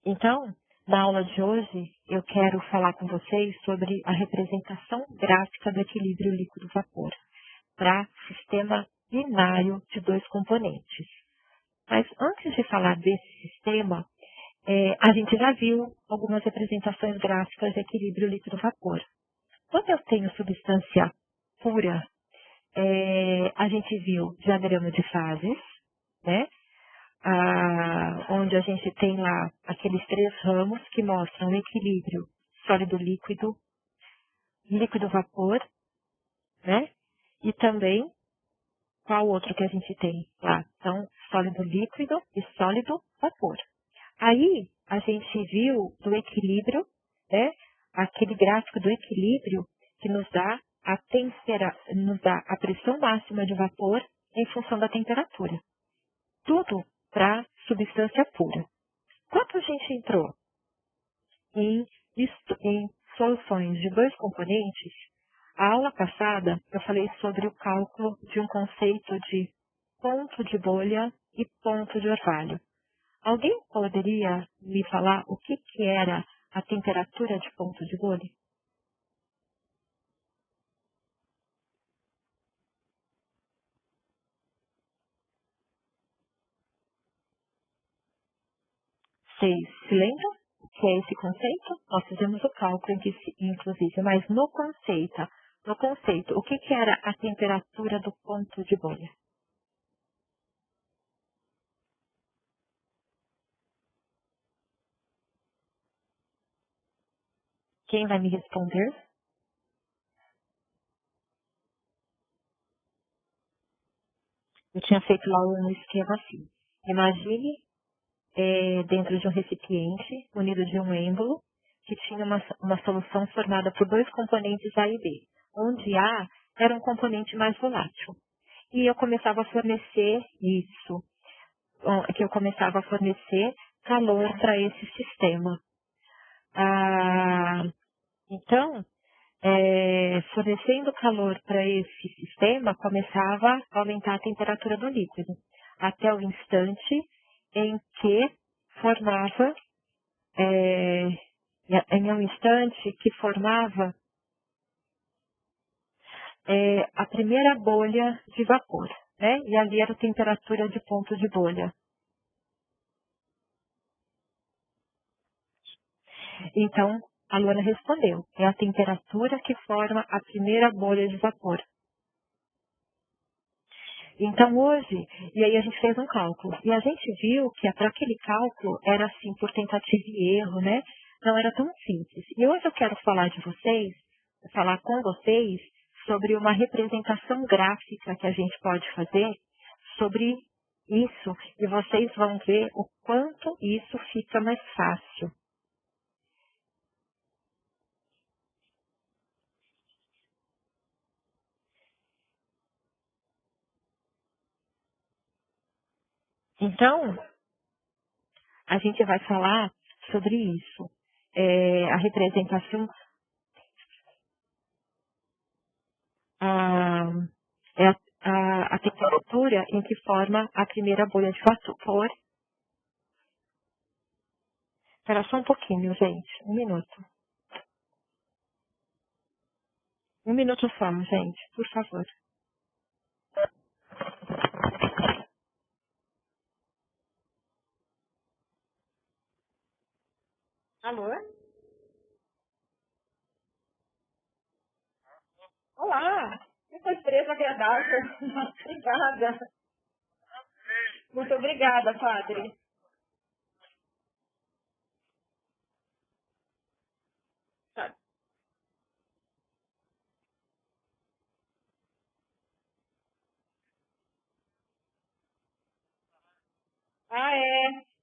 Então, na aula de hoje, eu quero falar com vocês sobre a representação gráfica do equilíbrio líquido-vapor para sistema binário de dois componentes. Mas antes de falar desse sistema, a gente já viu algumas representações gráficas de equilíbrio líquido-vapor. Quando eu tenho substância pura, a gente viu diagrama de fases, né? Onde a gente tem lá aqueles três ramos que mostram o equilíbrio sólido-líquido, líquido-vapor, né? E também, qual outro que a gente tem lá? Então, sólido-líquido e sólido-vapor. Aí, a gente viu do equilíbrio, né? Aquele gráfico do equilíbrio que nos dá a pressão máxima de vapor em função da temperatura. Tudo para substância pura. Quando a gente entrou em soluções de dois componentes, a aula passada eu falei sobre o cálculo de um conceito de ponto de bolha e ponto de orvalho. Alguém poderia me falar o que era a temperatura de ponto de bolha? Vocês se lembram o que é esse conceito? Nós fizemos o cálculo, inclusive, mas no conceito, o que era a temperatura do ponto de bolha? Quem vai me responder? Eu tinha feito lá um esquema assim. Imagine dentro de um recipiente munido de um êmbolo que tinha uma solução formada por dois componentes A e B, onde A era um componente mais volátil. E eu começava a fornecer calor para esse sistema. Então, fornecendo calor para esse sistema, começava a aumentar a temperatura do líquido, até o instante em que formava a primeira bolha de vapor, né? E ali era a temperatura de ponto de bolha. Então, a Luana respondeu, é a temperatura que forma a primeira bolha de vapor. Então, hoje, e aí a gente fez um cálculo, e a gente viu que para aquele cálculo era assim, por tentativa e erro, né? Não era tão simples. E hoje eu quero falar com vocês, sobre uma representação gráfica que a gente pode fazer sobre isso, e vocês vão ver o quanto isso fica mais fácil. Então, a gente vai falar sobre isso. A representação é a temperatura em que forma a primeira bolha de vapor. Espera só um pouquinho, gente. Um minuto. Um minuto só, gente, por favor. Alô? Olá! Que surpresa agradável. Obrigada. Muito obrigada, padre. Tá.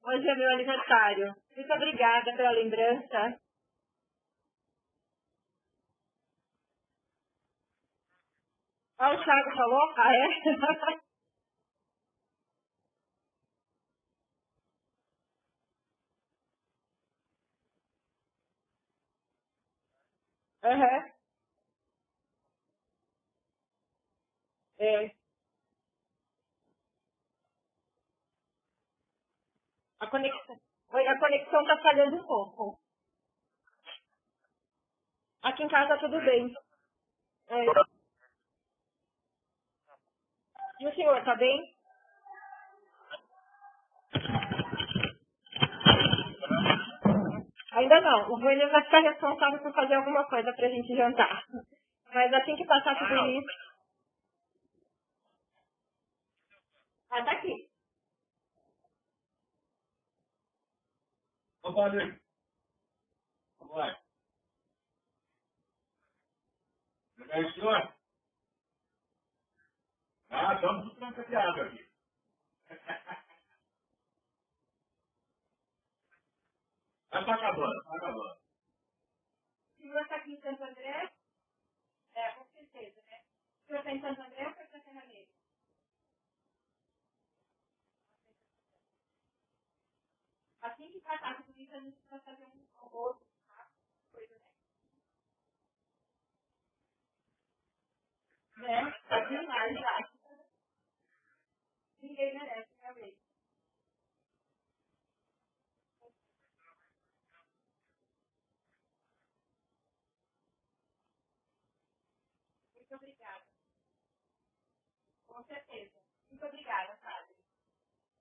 Hoje é meu aniversário. Muito obrigada pela lembrança. O Thiago falou? É? Aham. É. A conexão. Oi, a conexão está falhando um pouco. Aqui em casa tudo bem. É. E o senhor, tá bem? Ainda não. O William vai ficar responsável por fazer alguma coisa pra gente jantar. Mas assim que passar tudo isso... Ah, tá aqui. Ô, padre, como vai? Tudo bem, senhor? Ah, estamos tudo trancafiado aqui. Mas tá acabando, tá acabando. O senhor está aqui em Santo André? É, com certeza, né? O senhor está em Santo André ou está em Serra Negra? Assim que passar tudo isso, a gente vai fazer um almoço, coisa, né? Tá demais já. Ninguém merece, realmente. Muito obrigada. Com certeza. Muito obrigada, padre.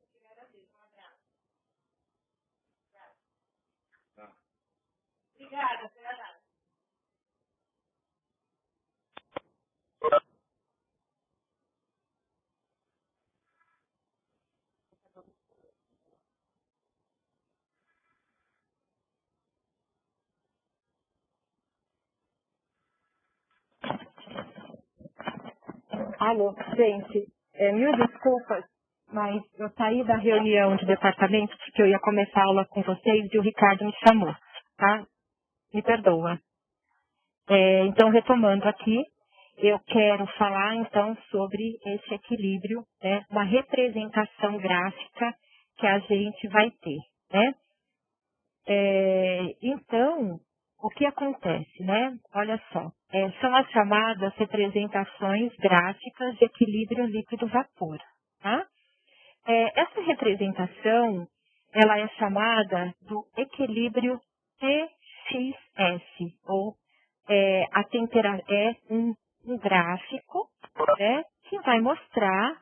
Obrigada mesmo. Um abraço. Tá. Obrigada, obrigada. Alô, gente, mil desculpas, mas eu saí da reunião de departamento porque eu ia começar a aula com vocês e o Ricardo me chamou, tá? Me perdoa. Então, retomando aqui, eu quero falar então sobre esse equilíbrio, né? Uma representação gráfica que a gente vai ter, né? Então, o que acontece, né? Olha só, são as chamadas representações gráficas de equilíbrio líquido-vapor, tá? Essa representação, ela é chamada do equilíbrio TXS, ou é um gráfico, né, que vai mostrar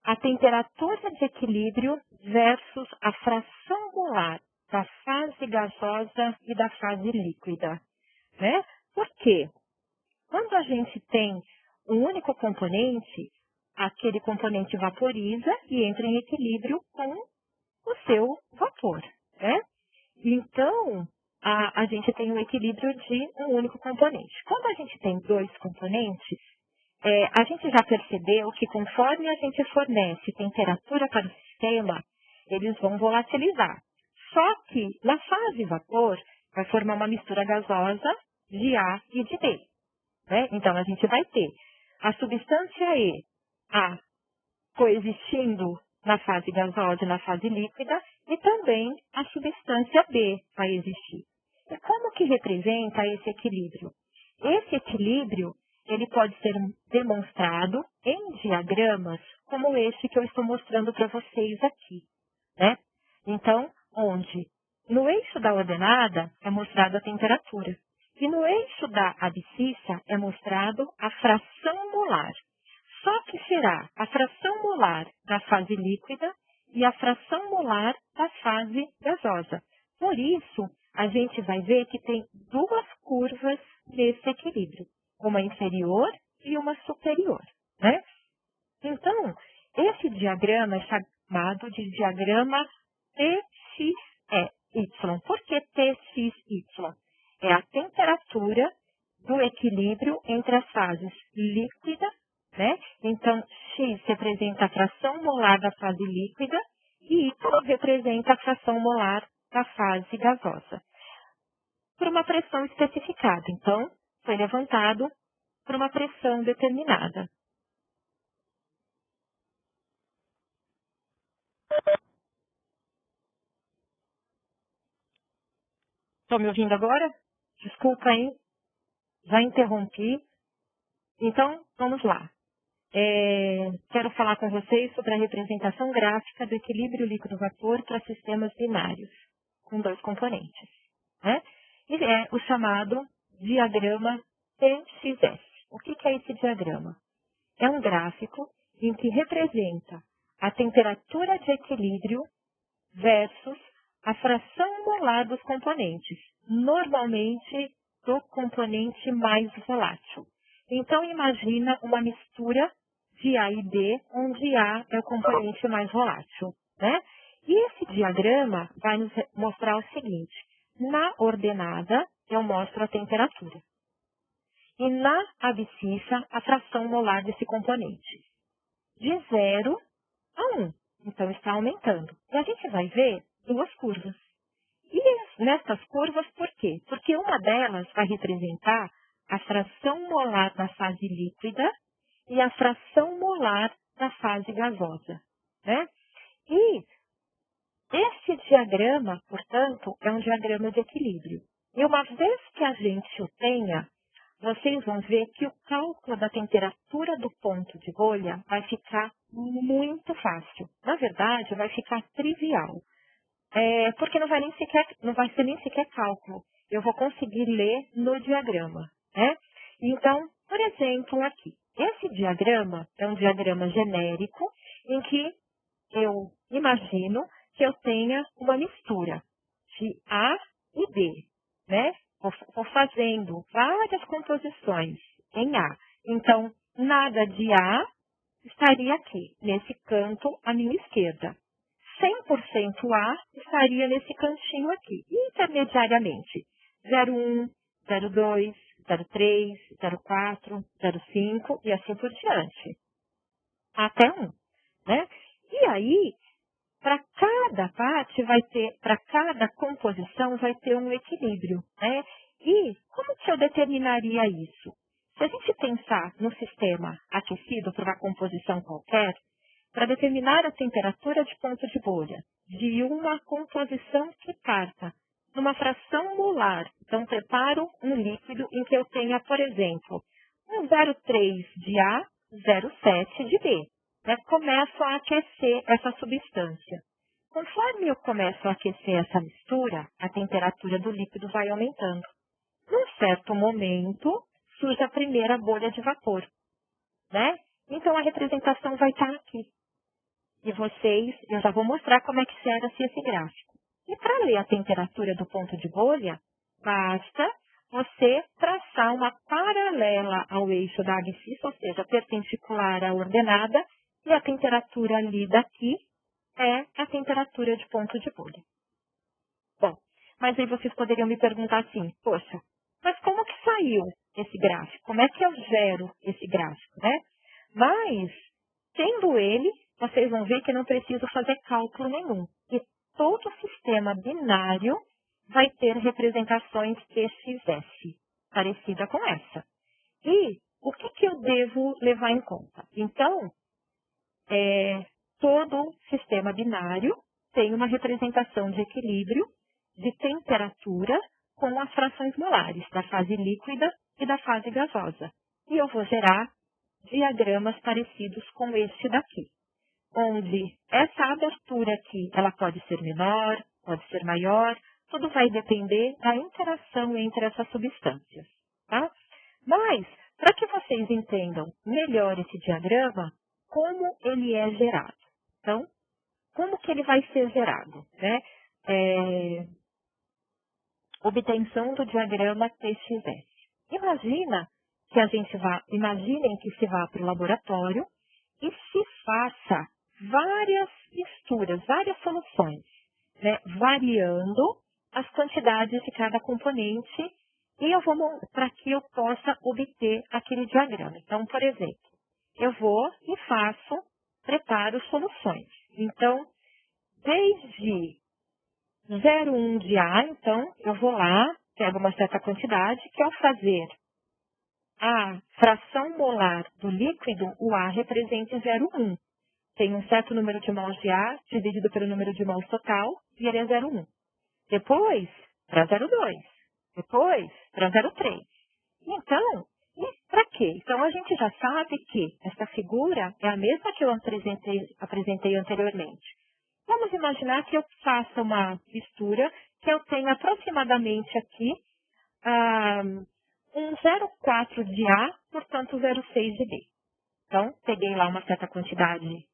a temperatura de equilíbrio versus a fração molar da fase gasosa e da fase líquida, né? Por quê? Quando a gente tem um único componente, aquele componente vaporiza e entra em equilíbrio com o seu vapor, né? Então, a gente tem um equilíbrio de um único componente. Quando a gente tem dois componentes, a gente já percebeu que conforme a gente fornece temperatura para o sistema, eles vão volatilizar. Só que na fase vapor, vai formar uma mistura gasosa de A e de B, né? Então, a gente vai ter a substância E, A, coexistindo na fase gasosa e na fase líquida, e também a substância B vai existir. E como que representa esse equilíbrio? Esse equilíbrio, ele pode ser demonstrado em diagramas como esse que eu estou mostrando para vocês aqui, né? Então, onde no eixo da ordenada é mostrada a temperatura e no eixo da abscissa é mostrado a fração molar. Só que será a fração molar da fase líquida e a fração molar da fase gasosa. Por isso, a gente vai ver que tem duas curvas nesse equilíbrio, uma inferior e uma superior, né? Então, esse diagrama é chamado de diagrama TXY. Por que TXY? É a temperatura do equilíbrio entre as fases líquida, né? Então, X representa a fração molar da fase líquida e Y representa a fração molar da fase gasosa. Por uma pressão especificada. Então, foi levantado por uma pressão determinada. Estão me ouvindo agora? Desculpa, hein? Já interrompi. Então, vamos lá. Quero falar com vocês sobre a representação gráfica do equilíbrio líquido-vapor para sistemas binários. com 2 componentes, né? E é o chamado diagrama TXS. O que é esse diagrama? É um gráfico em que representa a temperatura de equilíbrio versus a fração molar dos componentes, normalmente do componente mais volátil. Então, imagina uma mistura de A e B, onde A é o componente mais volátil, né? E esse diagrama vai nos mostrar o seguinte: na ordenada, eu mostro a temperatura. E na abscissa, a fração molar desse componente. De 0 a 1. Então, está aumentando. E a gente vai ver 2 curvas. E nessas curvas, por quê? Porque uma delas vai representar a fração molar da fase líquida e a fração molar da fase gasosa, né? E esse diagrama, portanto, é um diagrama de equilíbrio. E uma vez que a gente o tenha, vocês vão ver que o cálculo da temperatura do ponto de bolha vai ficar muito fácil. Na verdade, vai ficar trivial. Porque não vai ser nem sequer cálculo. Eu vou conseguir ler no diagrama, né? Então, por exemplo, aqui. Esse diagrama é um diagrama genérico em que eu imagino que eu tenha uma mistura de A e B, né? Vou fazendo várias composições em A. Então, nada de A estaria aqui, nesse canto à minha esquerda. 100% A estaria nesse cantinho aqui, intermediariamente. 0,1, 0,2, 0,3, 0,4, 0,5 e assim por diante. Até 1, né? E aí, para cada parte para cada composição vai ter um equilíbrio, né? E como que eu determinaria isso? Se a gente pensar no sistema aquecido para uma composição qualquer, para determinar a temperatura de ponto de bolha de uma composição que parta numa fração molar, então preparo um líquido em que eu tenha, por exemplo, um 0,3 de A, 0,7 de B. Né? Começo a aquecer essa substância. Conforme eu começo a aquecer essa mistura, a temperatura do líquido vai aumentando. Num certo momento, surge a primeira bolha de vapor, né? Então, a representação vai estar aqui. E eu já vou mostrar como é que será-se esse gráfico. E para ler a temperatura do ponto de bolha, basta você traçar uma paralela ao eixo da abscissa, ou seja, perpendicular à ordenada, e a temperatura ali daqui é a temperatura de ponto de bolha. Bom, mas aí vocês poderiam me perguntar assim, poxa, mas como que saiu esse gráfico? Como é que eu gero esse gráfico, né? Mas, tendo ele, vocês vão ver que não preciso fazer cálculo nenhum. E todo sistema binário vai ter representações TXS, parecida com essa. E o que eu devo levar em conta? Então, todo sistema binário tem uma representação de equilíbrio de temperatura com as frações molares da fase líquida e da fase gasosa. E eu vou gerar diagramas parecidos com este daqui, onde essa abertura aqui, ela pode ser menor, pode ser maior, tudo vai depender da interação entre essas substâncias, tá? Mas, para que vocês entendam melhor esse diagrama, como ele é gerado. Então, como que ele vai ser gerado, né? Obtenção do diagrama TXS. Imaginem que se vá para o laboratório e se faça várias misturas, várias soluções, né, variando as quantidades de cada componente e para que eu possa obter aquele diagrama. Então, por exemplo, eu vou e preparo soluções. Então, desde 0,1 de A, então, eu vou lá, pego uma certa quantidade, que ao fazer a fração molar do líquido, o A representa 0,1. Tem um certo número de mols de A dividido pelo número de mols total, e ele é 0,1. Depois, para 0,2. Depois, para 0,3. Então, para quê? Então, a gente já sabe que essa figura é a mesma que eu apresentei anteriormente. Vamos imaginar que eu faça uma mistura que eu tenho aproximadamente aqui um 0,4 de A, portanto 0,6 de B. Então, peguei lá uma certa quantidade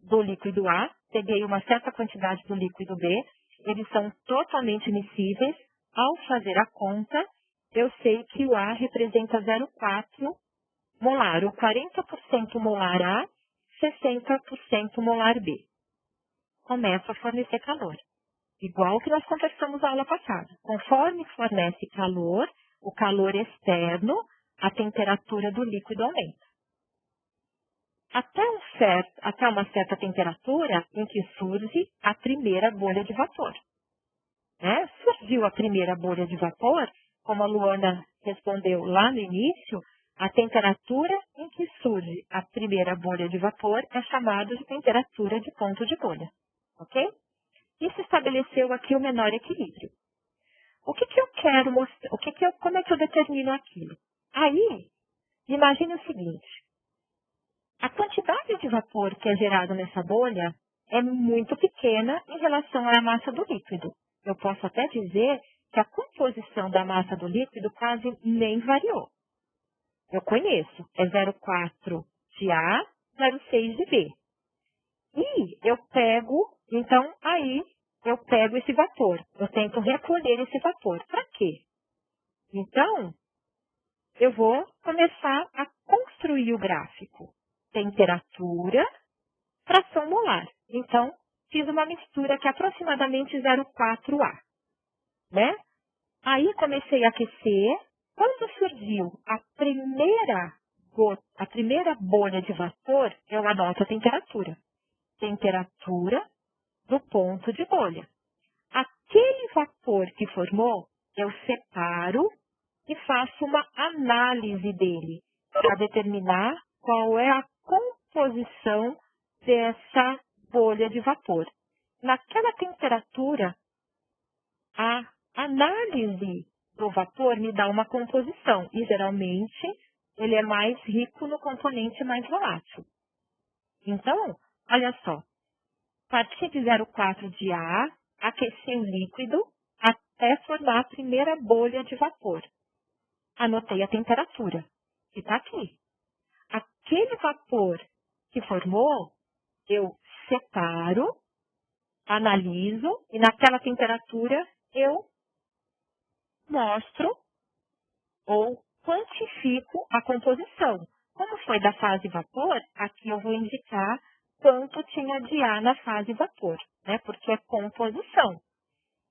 do líquido A, peguei uma certa quantidade do líquido B, eles são totalmente miscíveis. Ao fazer a conta, eu sei que o A representa 0,4 molar, o 40% molar A, 60% molar B. Começo a fornecer calor. Igual que nós conversamos na aula passada. Conforme fornece calor, o calor externo, a temperatura do líquido aumenta. Até uma certa temperatura em que surge a primeira bolha de vapor. Surgiu a primeira bolha de vapor, como a Luana respondeu lá no início, a temperatura em que surge a primeira bolha de vapor é chamada de temperatura de ponto de bolha. Ok? E se estabeleceu aqui o menor equilíbrio. O que eu quero mostrar? Como é que eu determino aquilo? Aí, imagine o seguinte. A quantidade de vapor que é gerada nessa bolha é muito pequena em relação à massa do líquido. Eu posso até dizer que a composição da massa do líquido quase nem variou. Eu conheço, é 0,4 de A, 0,6 de B. E eu pego esse vapor, eu tento recolher esse vapor. Para quê? Então, eu vou começar a construir o gráfico. Temperatura, fração molar. Então, fiz uma mistura que é aproximadamente 0,4A. Aí comecei a aquecer. Quando surgiu a primeira bolha de vapor, eu anoto a temperatura. Temperatura do ponto de bolha. Aquele vapor que formou, eu separo e faço uma análise dele para determinar qual é a composição dessa bolha de vapor. Naquela temperatura, a análise do vapor me dá uma composição e geralmente ele é mais rico no componente mais volátil. Então, olha só, parti de 0,4 de A, aqueci o líquido até formar a primeira bolha de vapor. Anotei a temperatura, que está aqui. Aquele vapor que formou, eu separo, analiso e naquela temperatura eu mostro ou quantifico a composição. Como foi da fase vapor, aqui eu vou indicar quanto tinha de A na fase vapor, porque é composição.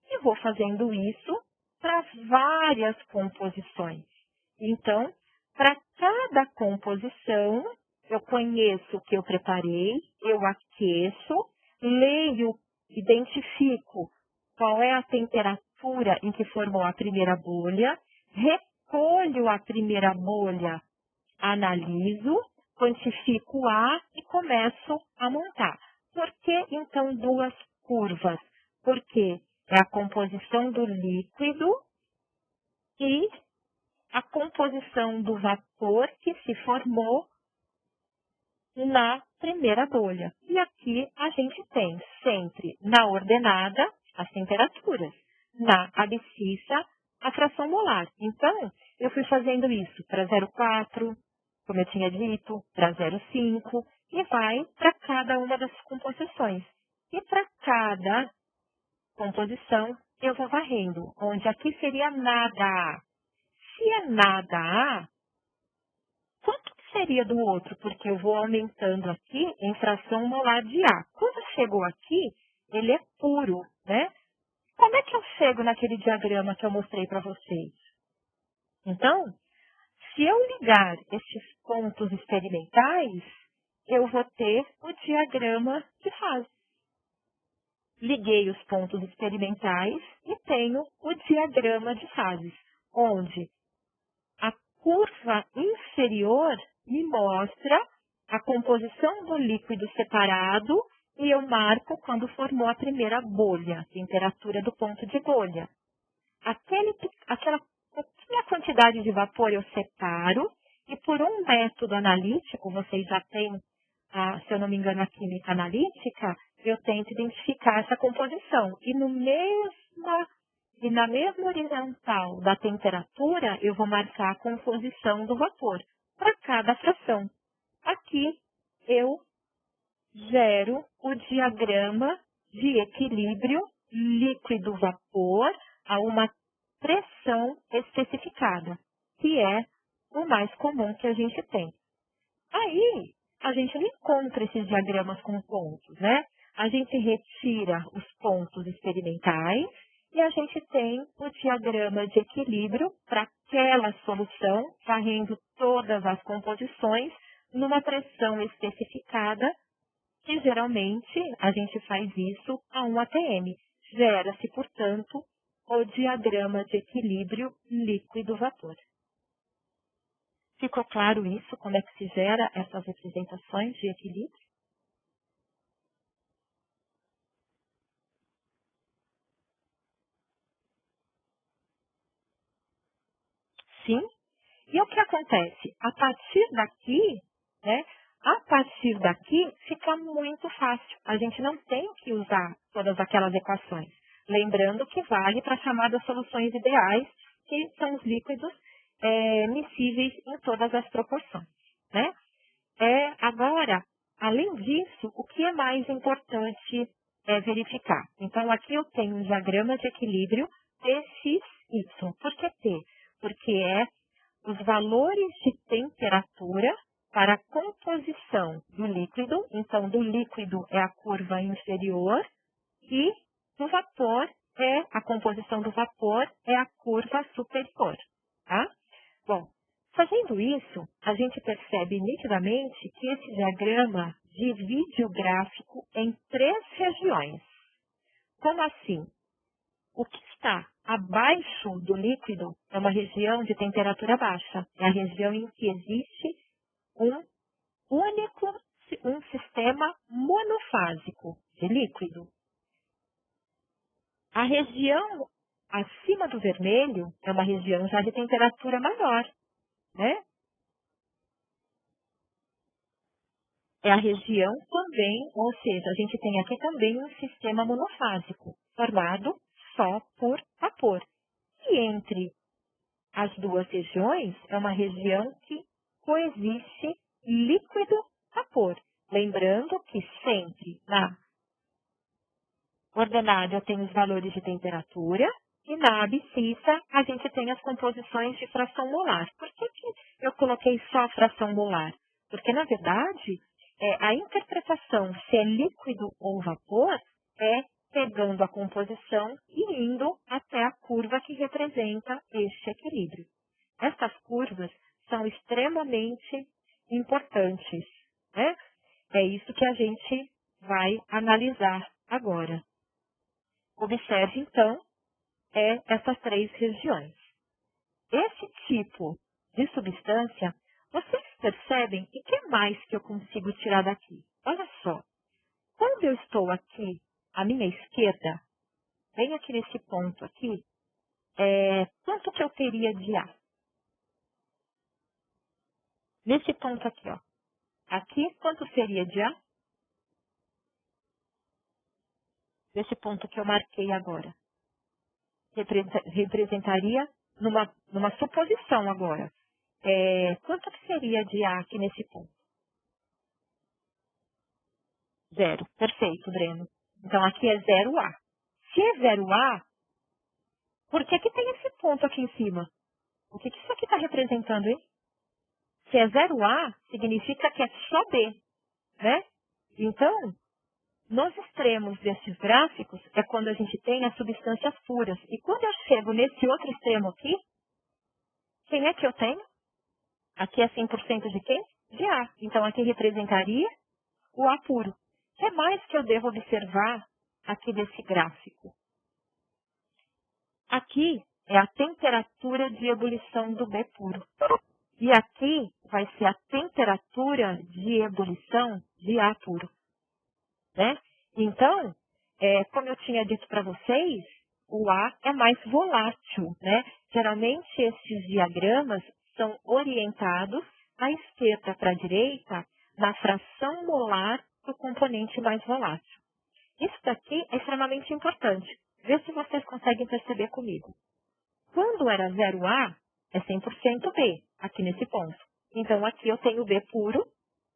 E vou fazendo isso para várias composições. Então, para cada composição, eu conheço o que eu preparei, eu aqueço, leio, identifico qual é a temperatura em que formou a primeira bolha, recolho a primeira bolha, analiso, quantifico A e começo a montar. Por que, então, duas curvas? Porque é a composição do líquido e a composição do vapor que se formou na primeira bolha. E aqui a gente tem sempre na ordenada as temperaturas, na abscissa a fração molar. Então, eu fui fazendo isso para 0,4, como eu tinha dito, para 0,5 e vai para cada uma das composições. E para cada composição eu vou varrendo, onde aqui seria nada A. Se é nada A, quanto seria do outro? Porque eu vou aumentando aqui em fração molar de A. Quando chegou aqui, ele é puro, Como é que eu chego naquele diagrama que eu mostrei para vocês? Então, se eu ligar esses pontos experimentais, eu vou ter o diagrama de fase. Liguei os pontos experimentais e tenho o diagrama de fases, onde a curva inferior me mostra a composição do líquido separado e eu marco quando formou a primeira bolha, temperatura do ponto de bolha. Aquela pequena quantidade de vapor eu separo e por um método analítico, vocês já têm, se eu não me engano, a química analítica, eu tento identificar essa composição. E no mesmo e na mesma horizontal da temperatura eu vou marcar a composição do vapor para cada fração. Aqui eu gero o diagrama de equilíbrio líquido-vapor a uma pressão especificada, que é o mais comum que a gente tem. Aí, a gente não encontra esses diagramas com pontos, né? A gente retira os pontos experimentais e a gente tem o diagrama de equilíbrio para aquela solução, varrendo todas as composições numa pressão especificada, que geralmente a gente faz isso a 1 atm. Gera-se, portanto, o diagrama de equilíbrio líquido-vapor. Ficou claro isso? Como é que se gera essas representações de equilíbrio? Sim. E o que acontece? A partir daqui, né? A partir daqui fica muito fácil. A gente não tem que usar todas aquelas equações. Lembrando que vale para as chamadas soluções ideais, que são os líquidos miscíveis em todas as proporções, né? Agora, além disso, o que é mais importante verificar? Então, aqui eu tenho um diagrama de equilíbrio TXY. Por que T? Porque é os valores de temperatura para a composição do líquido. Então, do líquido é a curva inferior e do vapor a composição do vapor é a curva superior, tá? Bom, fazendo isso, a gente percebe nitidamente que esse diagrama divide o gráfico em 3 regiões. Como assim? O que está abaixo do líquido é uma região de temperatura baixa. É a região em que existe um sistema monofásico de líquido. A região acima do vermelho é uma região já de temperatura maior, né? É a região também, ou seja, a gente tem aqui também um sistema monofásico, formado só por vapor. E entre as duas regiões é uma região que coexiste líquido-vapor. Lembrando que sempre na ordenada eu tenho os valores de temperatura e na abscissa a gente tem as composições de fração molar. Por que eu coloquei só a fração molar? Porque, na verdade, a interpretação se é líquido ou vapor é pegando a composição e indo até a curva que representa este equilíbrio. Estas curvas são extremamente importantes, né? É isso que a gente vai analisar agora. Observe, então, essas 3 regiões. Esse tipo de substância, vocês percebem o que mais que eu consigo tirar daqui? Olha só, quando eu estou aqui à minha esquerda, bem aqui nesse ponto aqui, quanto que eu teria de A? Nesse ponto aqui, ó. Aqui, quanto seria de A? Nesse ponto que eu marquei agora. Representaria numa suposição agora. Quanto que seria de A aqui nesse ponto? 0. Perfeito, Breno. Então, aqui é 0A. Se é 0A, por que tem esse ponto aqui em cima? O que isso aqui está representando, hein? Se é 0A, significa que é só B, né? Então, nos extremos desses gráficos é quando a gente tem as substâncias puras. E quando eu chego nesse outro extremo aqui, quem é que eu tenho? Aqui é 100% de quem? De A. Então, aqui representaria o A puro. O que mais que eu devo observar aqui desse gráfico? Aqui é a temperatura de ebulição do B puro. E aqui vai ser a temperatura de ebulição de A puro, né? Então, como eu tinha dito para vocês, o A é mais volátil, né? Geralmente, esses diagramas são orientados à esquerda para a direita na fração molar do componente mais volátil. Isso daqui é extremamente importante, Vê se vocês conseguem perceber comigo. Quando era 0A, é 100% B, aqui nesse ponto. Então, aqui eu tenho B puro,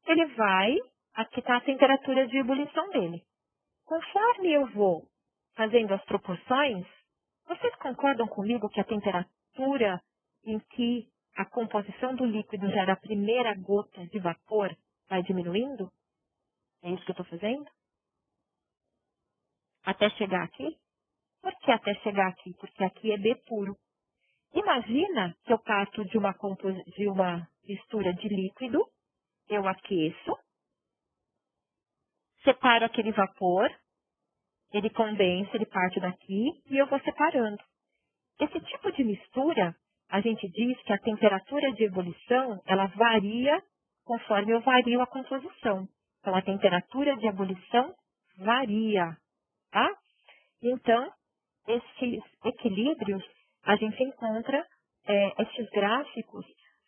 ele vai, aqui está a temperatura de ebulição dele. Conforme eu vou fazendo as proporções, vocês concordam comigo que a temperatura em que a composição do líquido gera a primeira gota de vapor vai diminuindo? É isso que eu estou fazendo? Até chegar aqui? Por que até chegar aqui? Porque aqui é B puro. Imagina que eu parto de uma mistura de líquido, eu aqueço, separo aquele vapor, ele condensa, ele parte daqui e eu vou separando. Esse tipo de mistura, a gente diz que a temperatura de ebulição, ela varia conforme eu vario a composição. Então, a temperatura de ebulição varia, tá? Então, esses equilíbrios, a gente encontra, esses gráficos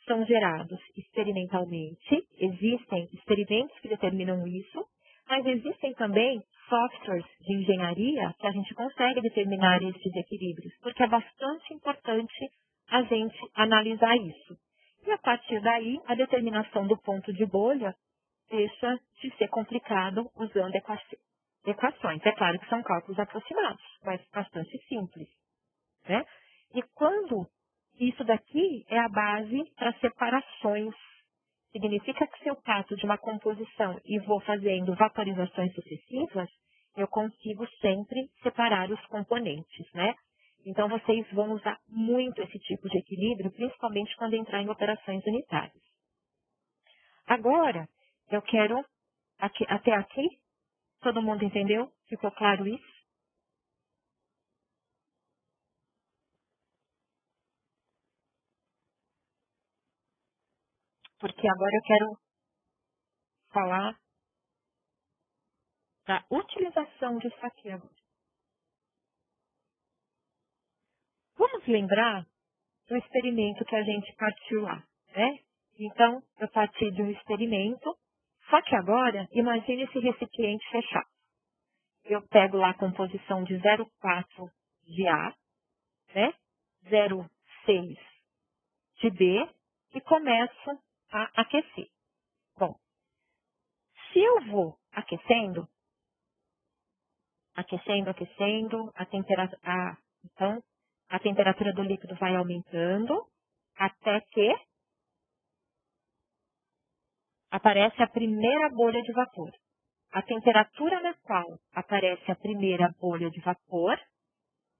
são gerados experimentalmente, existem experimentos que determinam isso, mas existem também softwares de engenharia que a gente consegue determinar esses equilíbrios, porque é bastante importante a gente analisar isso. E a partir daí, a determinação do ponto de bolha deixa de ser complicado usando equações. É claro que são cálculos aproximados, mas bastante simples, né? E quando isso daqui é a base para separações, significa que se eu parto de uma composição e vou fazendo vaporizações sucessivas, eu consigo sempre separar os componentes, né? Então, vocês vão usar muito esse tipo de equilíbrio, principalmente quando entrar em operações unitárias. Agora, eu quero, até aqui, todo mundo entendeu? Ficou claro isso? Porque agora eu quero falar da utilização disso aqui agora. Vamos lembrar do experimento que a gente partiu lá, né? Então, eu parti de um experimento, só que agora, imagine esse recipiente fechado. Eu pego lá a composição de 0,4 de A, né? 0,6 de B e começo a aquecer. Bom, se eu vou aquecendo, então, a temperatura do líquido vai aumentando até que aparece a primeira bolha de vapor. A temperatura na qual aparece a primeira bolha de vapor,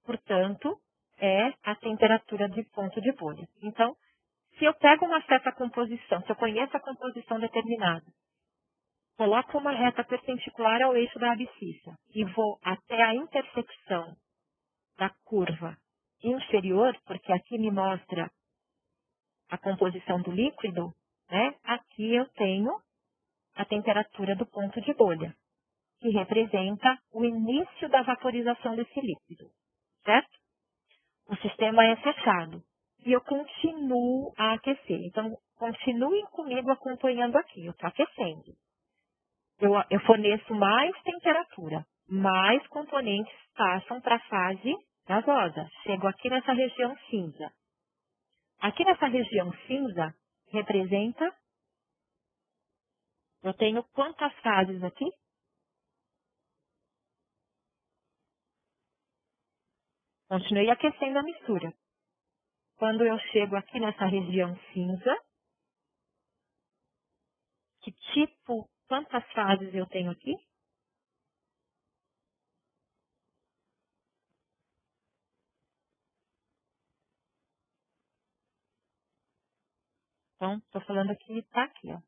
portanto, é a temperatura de ponto de bolha. Então, se eu pego uma certa composição, se eu conheço a composição determinada, coloco uma reta perpendicular ao eixo da abscissa e vou até a intersecção da curva inferior, porque aqui me mostra a composição do líquido, né? Aqui eu tenho a temperatura do ponto de bolha, que representa o início da vaporização desse líquido, certo? O sistema é fechado e eu continuo a aquecer. Então, continuem comigo acompanhando aqui, eu estou aquecendo. Eu forneço mais temperatura, mais componentes passam para a fase gasosa. Chego aqui nessa região cinza. Aqui nessa região cinza representa, eu tenho quantas fases aqui? Continuei aquecendo a mistura. Quando eu chego aqui nessa região cinza, quantas fases eu tenho aqui? Então, estou falando aqui, está aqui, ó.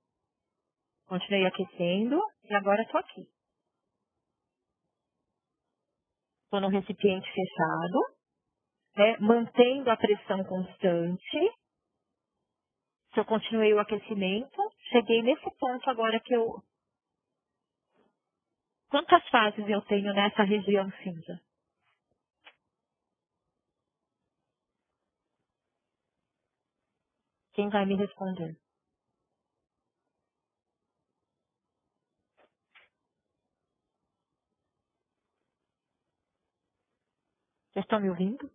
Continuei aquecendo e agora estou aqui. Estou no recipiente fechado, né, mantendo a pressão constante. Se eu continuei o aquecimento, cheguei nesse ponto agora que eu... Quantas fases eu tenho nessa região cinza? Quem vai me responder? Vocês estão me ouvindo?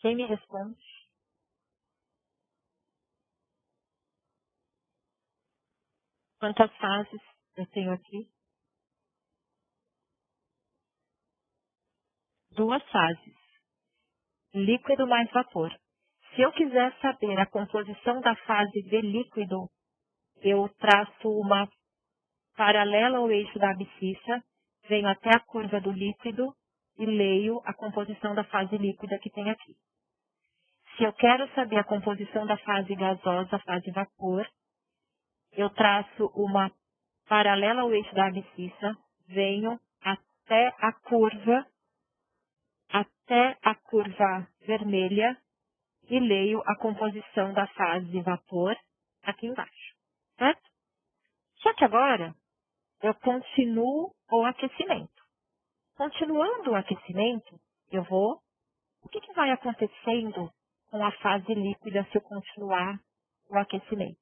Quem me responde? Quantas fases eu tenho aqui? 2 fases. Líquido mais vapor. Se eu quiser saber a composição da fase de líquido, eu traço uma paralela ao eixo da abscissa, venho até a curva do líquido e leio a composição da fase líquida que tem aqui. Se eu quero saber a composição da fase gasosa, fase vapor, eu traço uma paralela ao eixo da abscissa, venho até a curva vermelha e leio a composição da fase vapor aqui embaixo, certo? Só que agora eu continuo o aquecimento. Continuando o aquecimento, o que vai acontecendo com a fase líquida se eu continuar o aquecimento?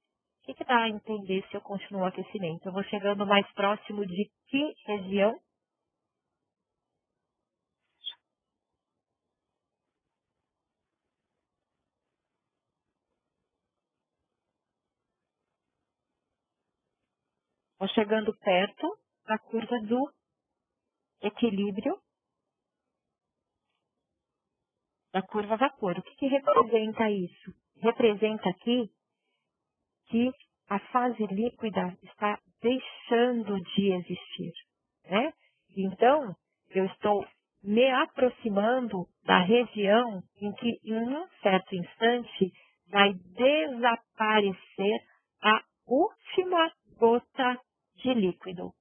O que dá a entender se eu continuo o aquecimento? Eu vou chegando mais próximo de que região? Vou chegando perto da curva do equilíbrio da curva vapor. O que representa isso? Representa aqui que a fase líquida está deixando de existir, né? Então, eu estou me aproximando da região em que, em um certo instante, vai desaparecer a última gota de líquido.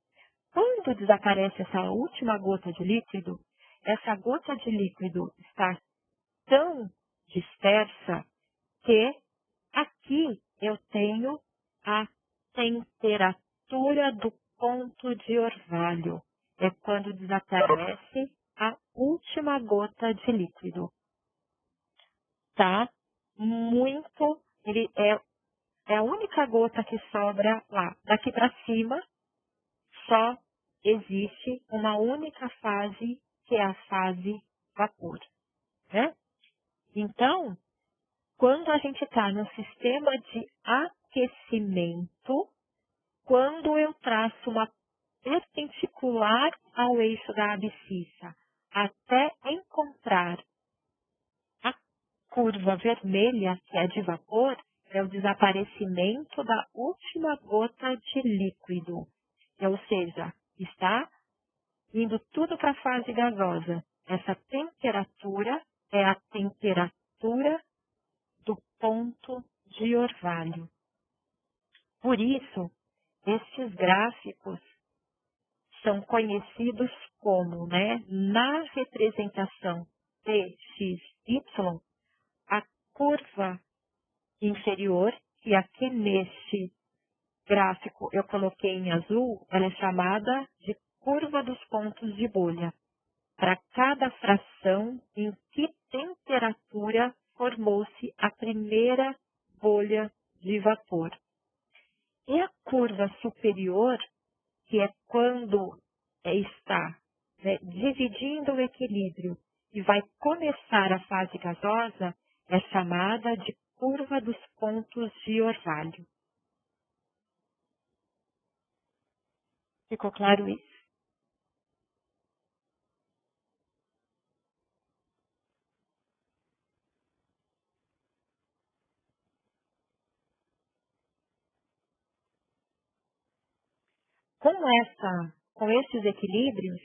Quando desaparece essa última gota de líquido, essa gota de líquido está tão dispersa que aqui eu tenho a temperatura do ponto de orvalho. É quando desaparece a última gota de líquido. Tá? É a única gota que sobra lá. Daqui para cima, só existe uma única fase, que é a fase vapor, né? Então, quando a gente está no sistema de aquecimento, quando eu traço uma perpendicular ao eixo da abscissa até encontrar a curva vermelha, que é de vapor, é o desaparecimento da última gota de líquido. Ou seja, está indo tudo para a fase gasosa. Essa temperatura é a temperatura do ponto de orvalho. Por isso, estes gráficos são conhecidos como, na representação PXY, a curva inferior, que aqui neste gráfico eu coloquei em azul, ela é chamada de curva dos pontos de bolha. Para cada fração em que temperatura formou-se a primeira bolha de vapor. E a curva superior, que é quando está dividindo o equilíbrio e vai começar a fase gasosa, é chamada de curva dos pontos de orvalho. Ficou claro isso? Com esses equilíbrios,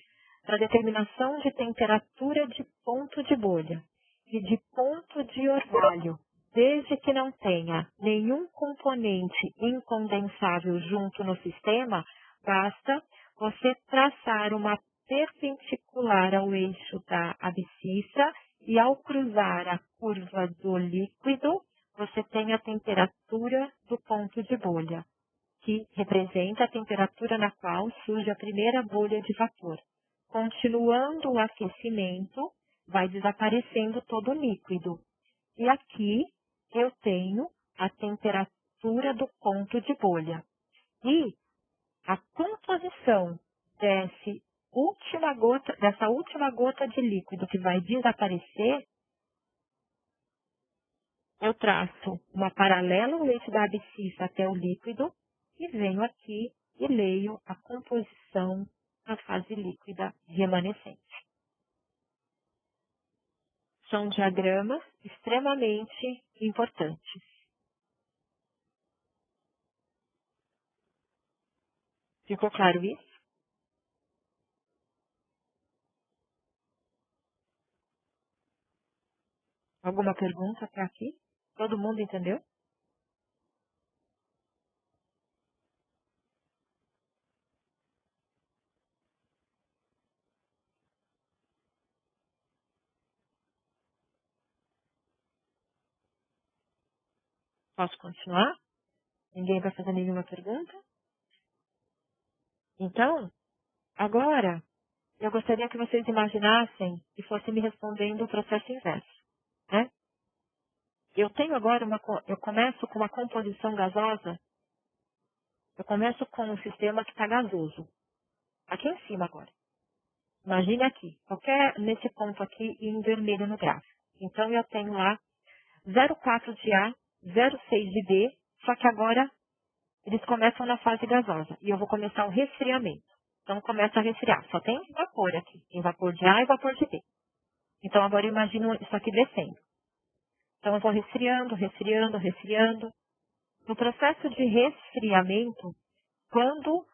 para determinação de temperatura de ponto de bolha e de ponto de orvalho, desde que não tenha nenhum componente incondensável junto no sistema, basta você traçar uma perpendicular ao eixo da abscissa e ao cruzar a curva do líquido, você tem a temperatura do ponto de bolha, que representa a temperatura na qual surge a primeira bolha de vapor. Continuando o aquecimento, vai desaparecendo todo o líquido. E aqui eu tenho a temperatura do ponto de bolha. E a composição dessa última gota de líquido que vai desaparecer, eu traço uma paralela ao leite da abscissa até o líquido e venho aqui e leio a composição da fase líquida remanescente. São diagramas extremamente importantes. Ficou claro isso? Alguma pergunta até aqui? Todo mundo entendeu? Posso continuar? Ninguém vai fazer nenhuma pergunta? Então, agora, eu gostaria que vocês imaginassem e fossem me respondendo o processo inverso, né? Eu tenho agora eu começo com uma composição gasosa, eu começo com um sistema que está gasoso. Aqui em cima agora. Imagine aqui, nesse ponto aqui em vermelho no gráfico. Então, eu tenho lá 0,4 de A, 0,6 de B, só que agora eles começam na fase gasosa. E eu vou começar o resfriamento. Então, começa a resfriar. Só tem vapor aqui. Tem vapor de A e vapor de B. Então, agora eu imagino isso aqui descendo. Então, eu vou resfriando, resfriando, resfriando. No processo de resfriamento, quando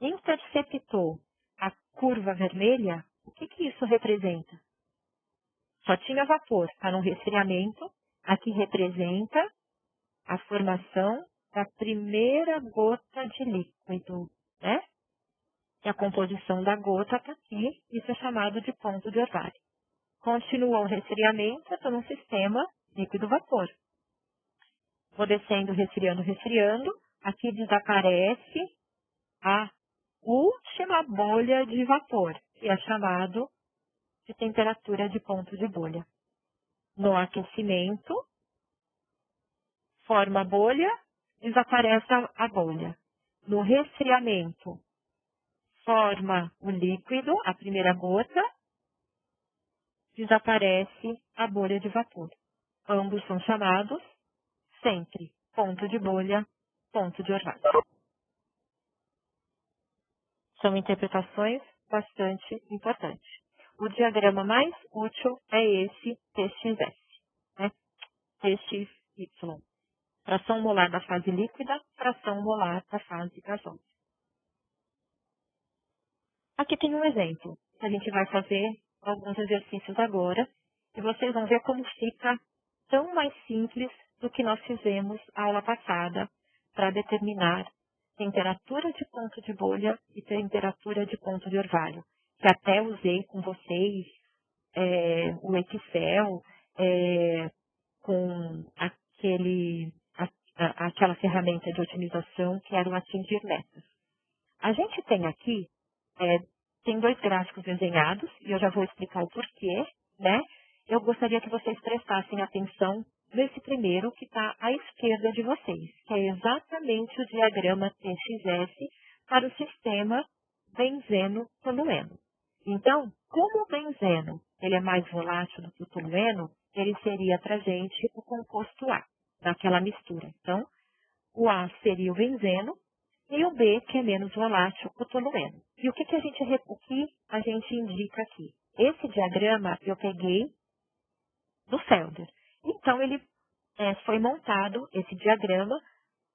interceptou a curva vermelha, o que isso representa? Só tinha vapor. Está no resfriamento. Aqui representa a formação da primeira gota de líquido, né? E a composição da gota está aqui. Isso é chamado de ponto de orvalho. Continuou o resfriamento, eu estou num sistema líquido-vapor. Vou descendo, resfriando, resfriando. Aqui desaparece a última bolha de vapor, que é chamado de temperatura de ponto de bolha. No aquecimento, forma a bolha, desaparece a bolha. No resfriamento, forma o líquido, a primeira gota, desaparece a bolha de vapor. Ambos são chamados sempre ponto de bolha, ponto de orvalho. São interpretações bastante importantes. O diagrama mais útil é esse TXS, né? TXY. Fração molar da fase líquida, fração molar da fase gasosa. Aqui tem um exemplo. A gente vai fazer alguns exercícios agora e vocês vão ver como fica tão mais simples do que nós fizemos a aula passada para determinar temperatura de ponto de bolha e temperatura de ponto de orvalho. Que até usei com vocês o Excel com aquela ferramenta de otimização que era o atingir metas. A gente tem aqui, tem dois gráficos desenhados, e eu já vou explicar o porquê, né? Eu gostaria que vocês prestassem atenção nesse primeiro que está à esquerda de vocês, que é exatamente o diagrama TXS para o sistema benzeno-tolueno. Então, como o benzeno ele é mais volátil do que o tolueno, ele seria para a gente o composto A, daquela mistura. Então, o A seria o benzeno e o B, que é menos volátil, o tolueno. E o que a gente indica aqui? Esse diagrama eu peguei do Felder. Então, ele foi montado, esse diagrama,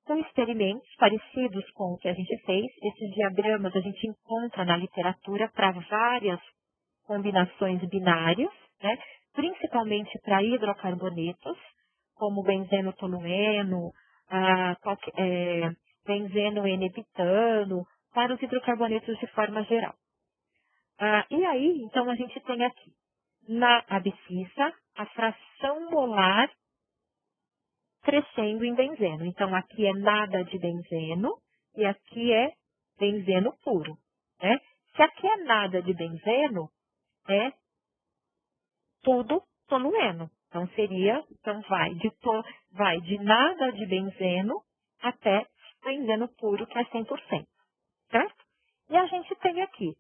com experimentos parecidos com o que a gente fez. Esses diagramas a gente encontra na literatura para várias combinações binárias, né? Principalmente para hidrocarbonetos, como benzeno-tolueno, benzeno-N-epitano, para os hidrocarbonetos de forma geral. E aí, então, a gente tem aqui, na abscissa, a fração molar crescendo em benzeno. Então, aqui é nada de benzeno e aqui é benzeno puro, né? Se aqui é nada de benzeno, é tudo tolueno. Então, vai de nada de benzeno até benzeno puro, que é 100%, certo? E a gente tem aqui,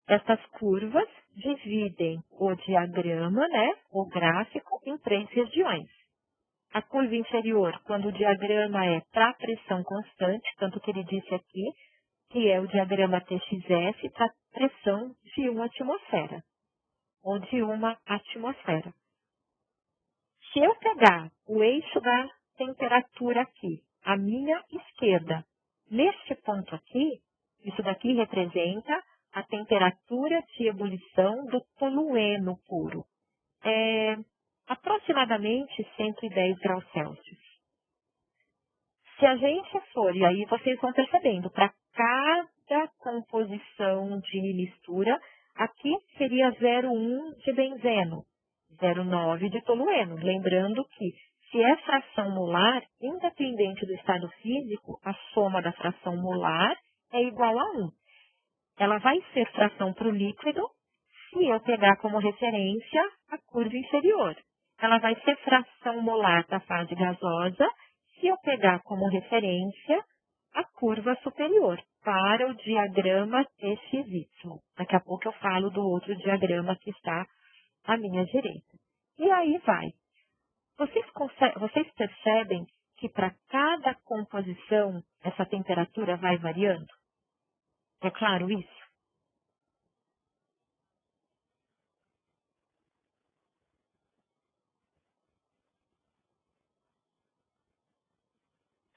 essas curvas dividem o diagrama, né, o gráfico, em 3 regiões. A curva inferior, quando o diagrama é para pressão constante, tanto que ele disse aqui, que é o diagrama TXS para pressão de 1 atmosfera, ou de uma atmosfera. Se eu pegar o eixo da temperatura aqui, à minha esquerda, neste ponto aqui, isso daqui representa a temperatura de ebulição do tolueno puro. É aproximadamente 110 graus Celsius. Se a gente for, e aí vocês vão percebendo, para cada composição de mistura, aqui seria 0,1 de benzeno, 0,9 de tolueno. Lembrando que, se é fração molar, independente do estado físico, a soma da fração molar é igual a 1. Ela vai ser fração para o líquido se eu pegar como referência a curva inferior. Ela vai ser fração molar da fase gasosa se eu pegar como referência a curva superior para o diagrama TXY. Daqui a pouco eu falo do outro diagrama que está à minha direita. E aí vai. Vocês percebem que para cada composição essa temperatura vai variando? É claro isso?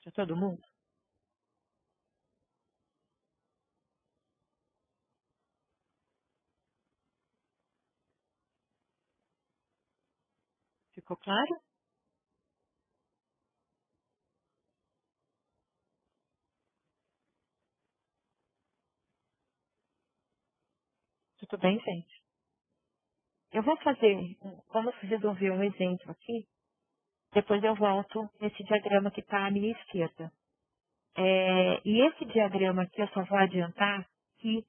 Para todo mundo? Ficou claro? Tudo bem, gente? Eu vou vamos resolver um exemplo aqui, depois eu volto nesse diagrama que está à minha esquerda. E esse diagrama aqui eu só vou adiantar que,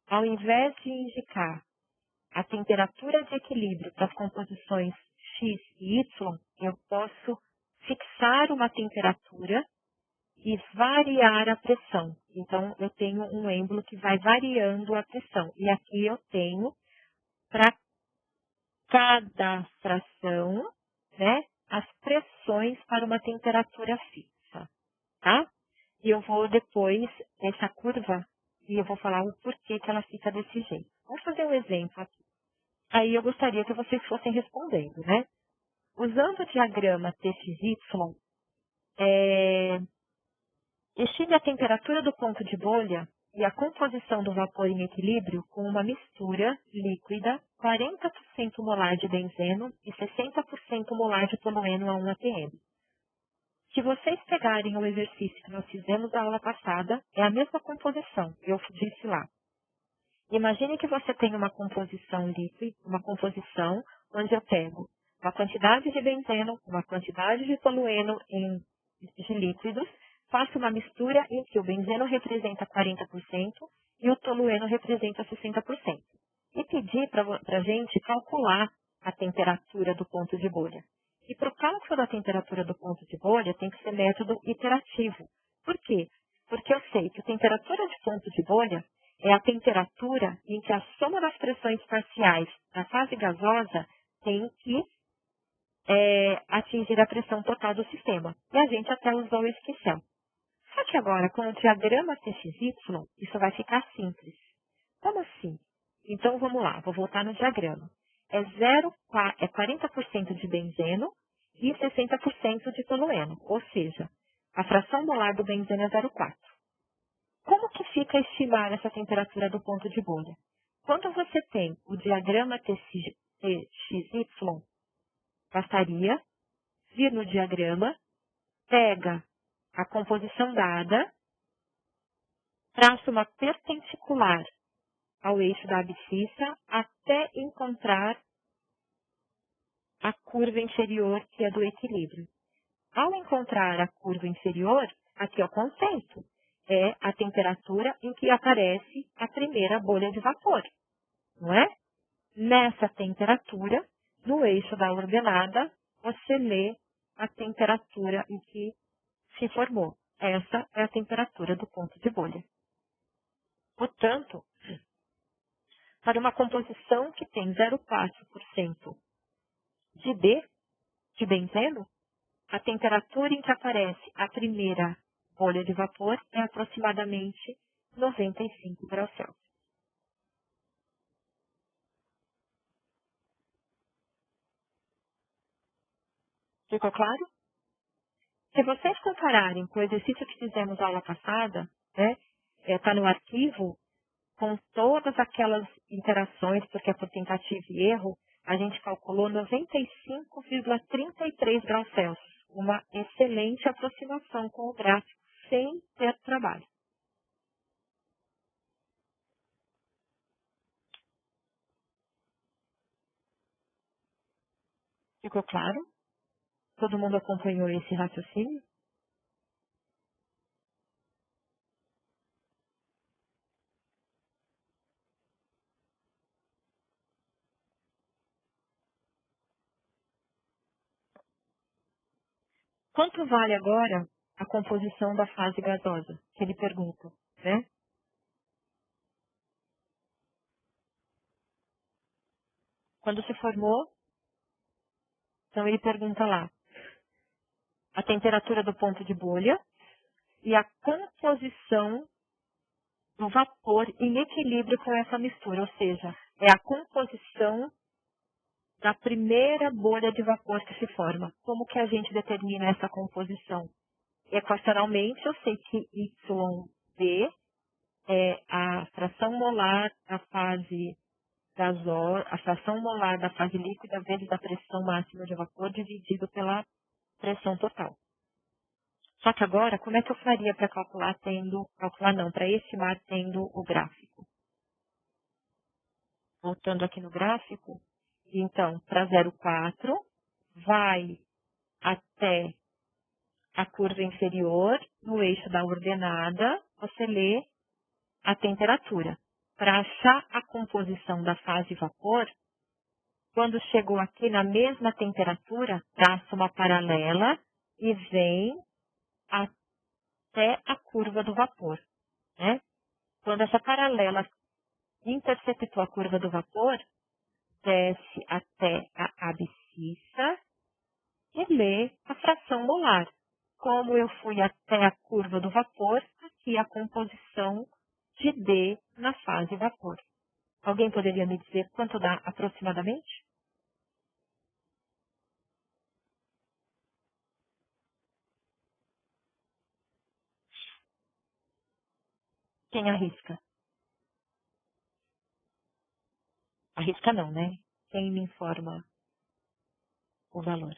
ao invés de indicar a temperatura de equilíbrio para as composições X e Y, eu posso fixar uma temperatura e variar a pressão. Então, eu tenho um êmbolo que vai variando a pressão. E aqui eu tenho, para cada fração, né, as pressões para uma temperatura fixa, tá? E eu vou depois, essa curva, e eu vou falar o porquê que ela fica desse jeito. Vamos fazer um exemplo aqui. Aí eu gostaria que vocês fossem respondendo, né? Usando o diagrama TXY, estime a temperatura do ponto de bolha e a composição do vapor em equilíbrio com uma mistura líquida 40% molar de benzeno e 60% molar de tolueno a 1 atm. Se vocês pegarem o exercício que nós fizemos na aula passada, é a mesma composição, eu disse lá. Imagine que você tem uma composição líquida, uma composição onde eu pego uma quantidade de benzeno, uma quantidade de tolueno de líquidos, faço uma mistura em que o benzeno representa 40% e o tolueno representa 60%. E pedi para a gente calcular a temperatura do ponto de bolha. E para o cálculo da temperatura do ponto de bolha tem que ser método iterativo. Por quê? Porque eu sei que a temperatura de ponto de bolha é a temperatura em que a soma das pressões parciais da fase gasosa tem que atingir a pressão total do sistema. E a gente até usou esse Excel. Só que agora, com o diagrama TXY, isso vai ficar simples. Como assim? Então, vamos lá, vou voltar no diagrama. É 40% de benzeno e 60% de tolueno, ou seja, a fração molar do benzeno é 0,4. Como que fica estimar essa temperatura do ponto de bolha? Quando você tem o diagrama TXY, bastaria vir no diagrama, pega a composição dada, traça uma perpendicular ao eixo da abscissa até encontrar a curva inferior, que é do equilíbrio. Ao encontrar a curva inferior, aqui é o conceito, é a temperatura em que aparece a primeira bolha de vapor, não é? Nessa temperatura, no eixo da ordenada, você lê a temperatura em que se formou. Essa é a temperatura do ponto de bolha. Portanto, para uma composição que tem 0,4% de D, de benzeno, a temperatura em que aparece a primeira bolha de vapor é aproximadamente 95 graus Celsius. Ficou claro? Se vocês compararem com o exercício que fizemos na aula passada, está no arquivo, com todas aquelas interações, porque é por tentativa e erro, a gente calculou 95,33 graus Celsius. Uma excelente aproximação com o gráfico, sem ter trabalho. Ficou claro? Todo mundo acompanhou esse raciocínio? Quanto vale agora a composição da fase gasosa? Que ele pergunta, né? Quando se formou, então ele pergunta lá a temperatura do ponto de bolha e a composição do vapor em equilíbrio com essa mistura, ou seja, é a composição da primeira bolha de vapor que se forma. Como que a gente determina essa composição? Equacionalmente, eu sei que YB é a fração molar da fase gasosa, a fração molar da fase líquida vezes a pressão máxima de vapor dividido pela pressão total. Só que agora, como é que eu faria para para estimar tendo o gráfico? Voltando aqui no gráfico, então, para 0,4, vai até a curva inferior, no eixo da ordenada, você lê a temperatura. Para achar a composição da fase vapor, quando chegou aqui na mesma temperatura, traça uma paralela e vem até a curva do vapor. Né? Quando essa paralela interceptou a curva do vapor, desce até a abscissa e lê a fração molar. Como eu fui até a curva do vapor, aqui a composição de D na fase vapor. Alguém poderia me dizer quanto dá aproximadamente? Quem arrisca? Arrisca não, né? Quem me informa o valor?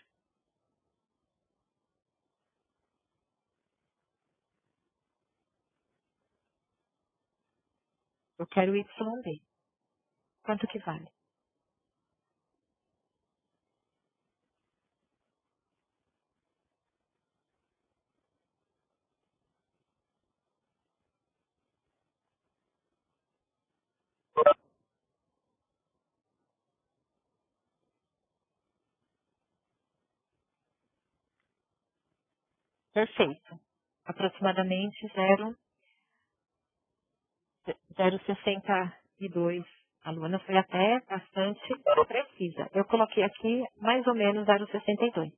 Eu quero YB. Quanto que vale? Perfeito. Aproximadamente 0,62. A Luana foi até bastante precisa. Eu coloquei aqui mais ou menos 0,62.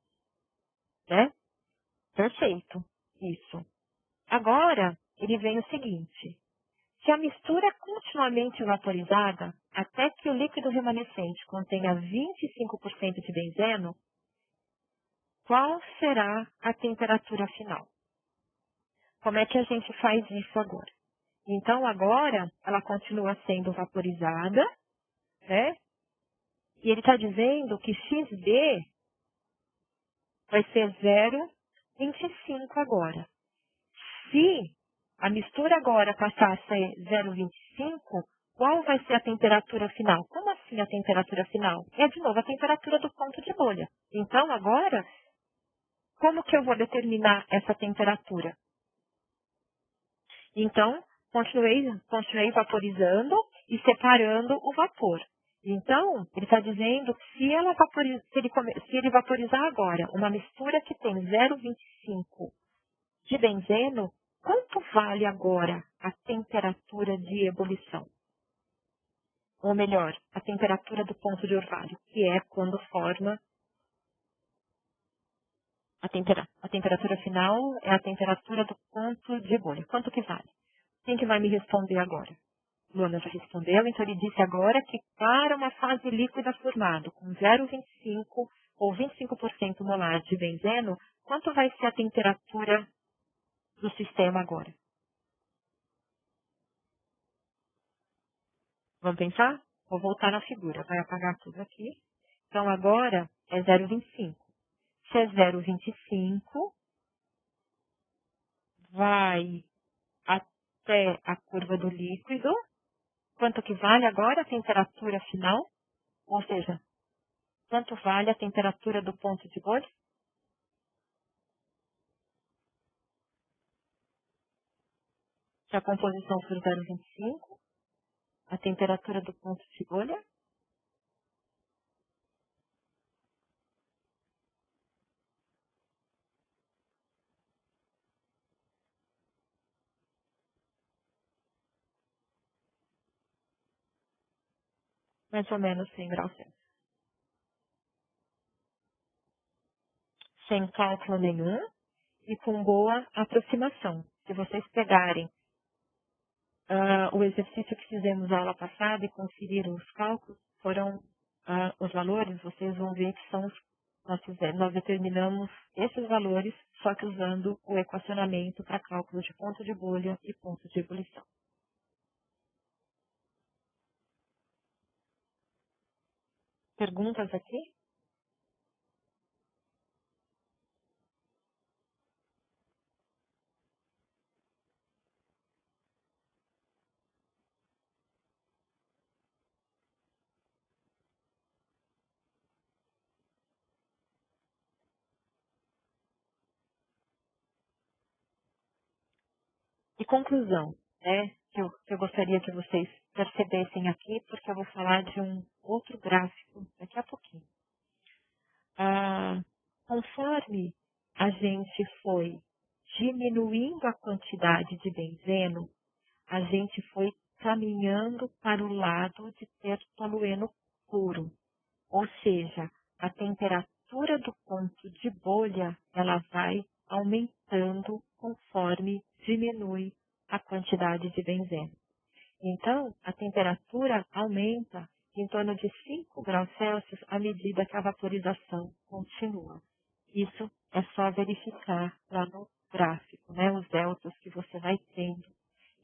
Né? Perfeito. Isso. Agora, ele vem o seguinte. Se a mistura é continuamente vaporizada, até que o líquido remanescente contenha 25% de benzeno, qual será a temperatura final? Como é que a gente faz isso agora? Então, agora, ela continua sendo vaporizada, né? E ele está dizendo que XB vai ser 0,25 agora. Se a mistura agora passar a ser 0,25, qual vai ser a temperatura final? Como assim a temperatura final? É, de novo, a temperatura do ponto de bolha. Então, agora, como que eu vou determinar essa temperatura? Então, continuei vaporizando e separando o vapor. Então, ele está dizendo que se ele vaporizar agora uma mistura que tem 0,25 de benzeno, quanto vale agora a temperatura de ebulição? Ou melhor, a temperatura do ponto de orvalho, que é quando forma a temperatura final, é a temperatura do ponto de bolha. Quanto que vale? Quem que vai me responder agora? Luana já respondeu, então ele disse agora que para uma fase líquida formada com 0,25 ou 25% molar de benzeno, quanto vai ser a temperatura do sistema agora? Vamos pensar? Vou voltar na figura, vai apagar tudo aqui. Então agora é 0,25. Se é 0,25, vai até a curva do líquido. Quanto que vale agora a temperatura final? Ou seja, quanto vale a temperatura do ponto de bolha? Se a composição for 0,25, a temperatura do ponto de bolha, mais ou menos 100 graus Celsius. Sem cálculo nenhum e com boa aproximação. Se vocês pegarem o exercício que fizemos na aula passada e conferiram os cálculos, foram os valores, vocês vão ver que são nós determinamos esses valores, só que usando o equacionamento para cálculo de ponto de bolha e ponto de ebulição. Perguntas aqui? E conclusão, né, que eu gostaria que vocês percebessem aqui, porque eu vou falar de um outro gráfico daqui a pouquinho. Conforme a gente foi diminuindo a quantidade de benzeno, a gente foi caminhando para o lado de ter tolueno puro. Ou seja, a temperatura do ponto de bolha, ela vai aumentando conforme diminui a quantidade de benzeno. Então, a temperatura aumenta em torno de 5 graus Celsius à medida que a vaporização continua. Isso é só verificar lá no gráfico, né, os deltas que você vai tendo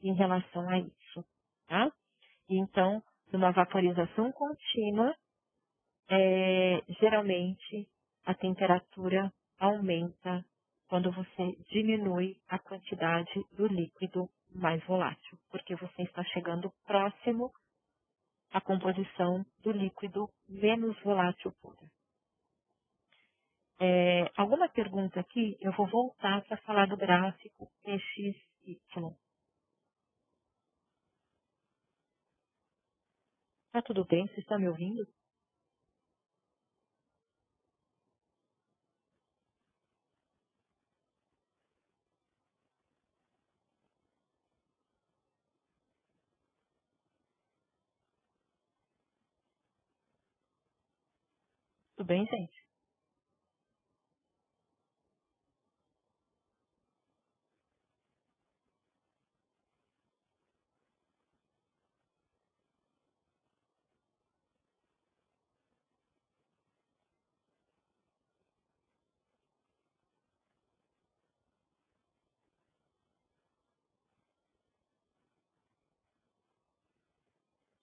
em relação a isso. Tá? Então, numa vaporização contínua, geralmente a temperatura aumenta quando você diminui a quantidade do líquido mais volátil, porque você está chegando próximo à composição do líquido menos volátil pura. Alguma pergunta aqui? Eu vou voltar para falar do gráfico PXY. Tá tudo bem? Você está me ouvindo? Tudo bem, gente?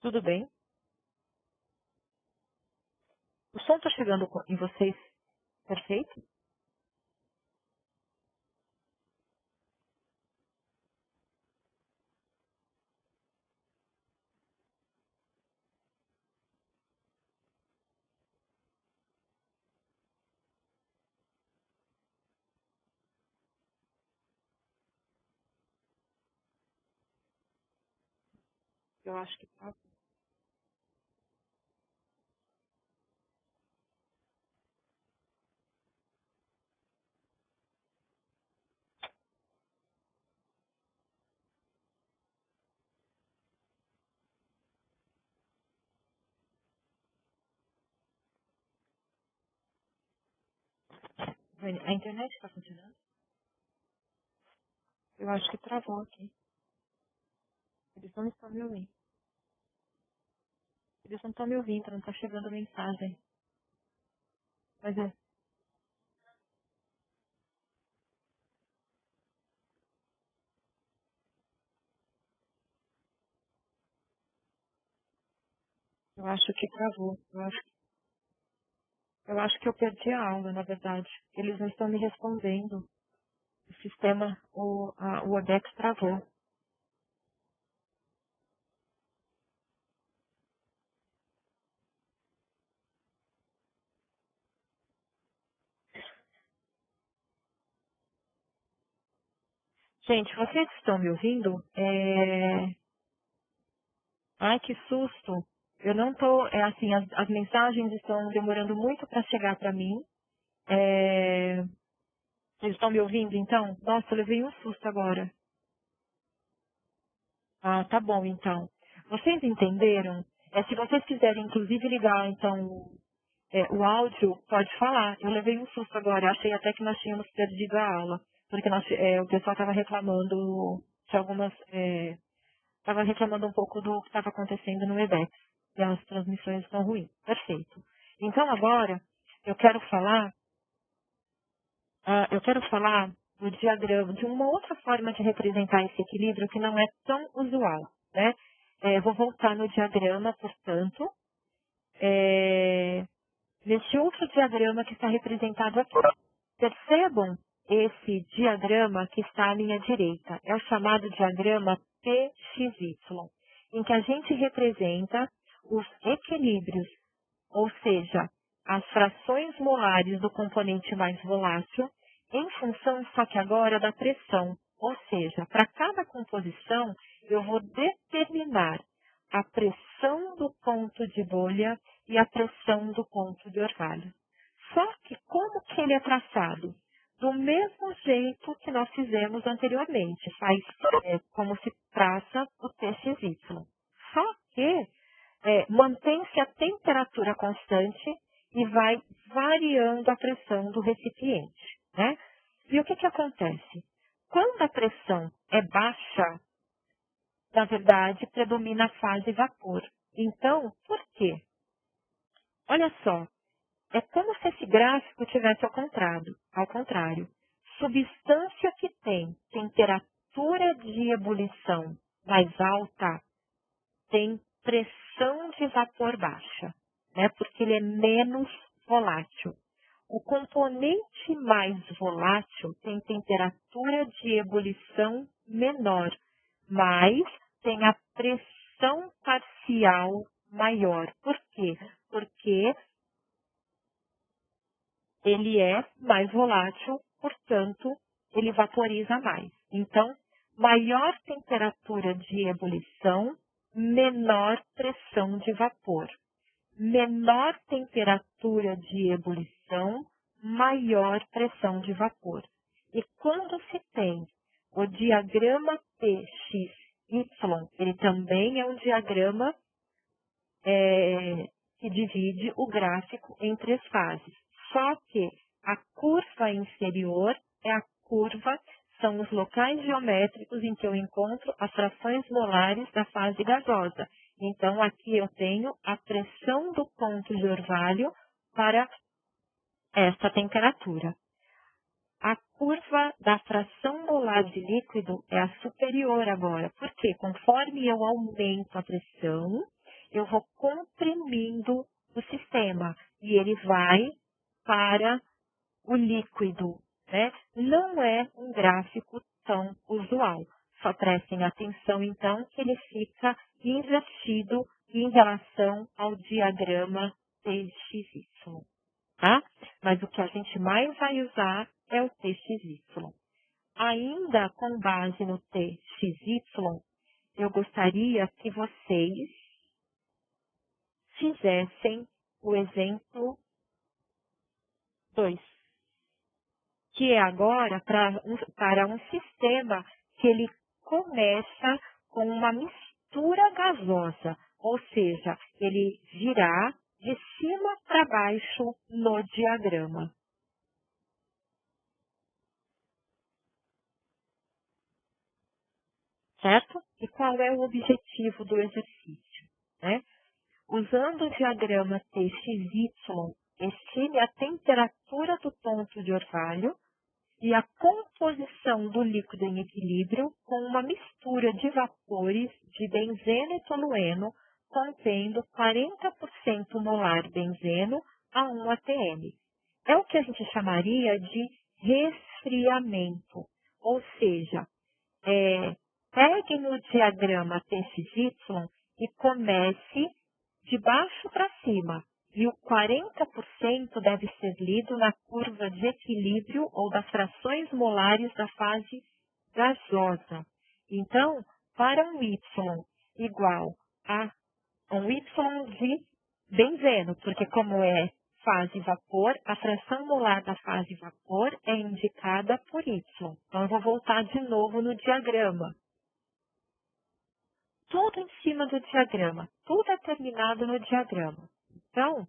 Tudo bem? O som está chegando em vocês perfeito? Eu acho que tá. A internet está funcionando? Eu acho que travou aqui. Eles não estão me ouvindo. Eles não estão me ouvindo, não está chegando mensagem. Mas eu acho que travou. Eu acho que eu perdi a aula, na verdade. Eles não estão me respondendo. O sistema, o Webex travou. Gente, vocês estão me ouvindo? Ai, que susto! Eu não tô, assim, as mensagens estão demorando muito para chegar para mim. Vocês estão me ouvindo, então? Nossa, eu levei um susto agora. Ah, tá bom, então. Vocês entenderam? Se vocês quiserem, inclusive, ligar, então, o áudio, pode falar. Eu levei um susto agora. Eu achei até que nós tínhamos perdido a aula. Porque o pessoal estava reclamando de algumas... Estava reclamando um pouco do que estava acontecendo no Webex. E as transmissões estão ruins. Perfeito. Então, agora, eu quero falar do diagrama, de uma outra forma de representar esse equilíbrio que não é tão usual, né? Vou voltar no diagrama, portanto, nesse outro diagrama que está representado aqui. Percebam esse diagrama que está à minha direita. É o chamado diagrama PXY, em que a gente representa os equilíbrios, ou seja, as frações molares do componente mais volátil, em função, só que agora, da pressão. Ou seja, para cada composição, eu vou determinar a pressão do ponto de bolha e a pressão do ponto de orvalho. Só que como que ele é traçado? Do mesmo jeito que nós fizemos anteriormente, faz como se traça o TXY. Só que mantém-se a temperatura constante e vai variando a pressão do recipiente, né? E o que acontece? Quando a pressão é baixa, na verdade, predomina a fase vapor. Então, por quê? Olha só, é como se esse gráfico tivesse ao contrário. Substância que tem temperatura de ebulição mais alta tem pressão de vapor baixa, né? Porque ele é menos volátil. O componente mais volátil tem temperatura de ebulição menor, mas tem a pressão parcial maior. Por quê? Porque ele é mais volátil, portanto, ele vaporiza mais. Então, maior temperatura de ebulição, menor pressão de vapor. Menor temperatura de ebulição, maior pressão de vapor. E quando se tem o diagrama PXY, ele também é um diagrama que divide o gráfico em três fases. Só que a curva inferior são os locais geométricos em que eu encontro as frações molares da fase gasosa. Então, aqui eu tenho a pressão do ponto de orvalho para esta temperatura. A curva da fração molar de líquido é a superior agora, porque conforme eu aumento a pressão, eu vou comprimindo o sistema e ele vai para o líquido, né? Não é um gráfico tão usual. Só prestem atenção, então, que ele fica invertido em relação ao diagrama TXY, tá? Mas o que a gente mais vai usar é o TXY. Ainda com base no TXY, eu gostaria que vocês fizessem o exemplo 2, que é agora para um sistema que ele começa com uma mistura gasosa, ou seja, ele virá de cima para baixo no diagrama. certo? E qual é o objetivo do exercício, né? Usando o diagrama TXY, estime a temperatura do ponto de orvalho e a composição do líquido em equilíbrio com uma mistura de vapores de benzeno e tolueno contendo 40% molar benzeno a 1 atm. É o que a gente chamaria de resfriamento, ou seja, pegue no diagrama TXY e comece de baixo para cima. E o 40% deve ser lido na curva de equilíbrio ou das frações molares da fase gasosa. Então, para um Y igual a um Y de benzeno, porque como é fase vapor, a fração molar da fase vapor é indicada por Y. Então, eu vou voltar de novo no diagrama. Tudo em cima do diagrama, tudo é terminado no diagrama. Então,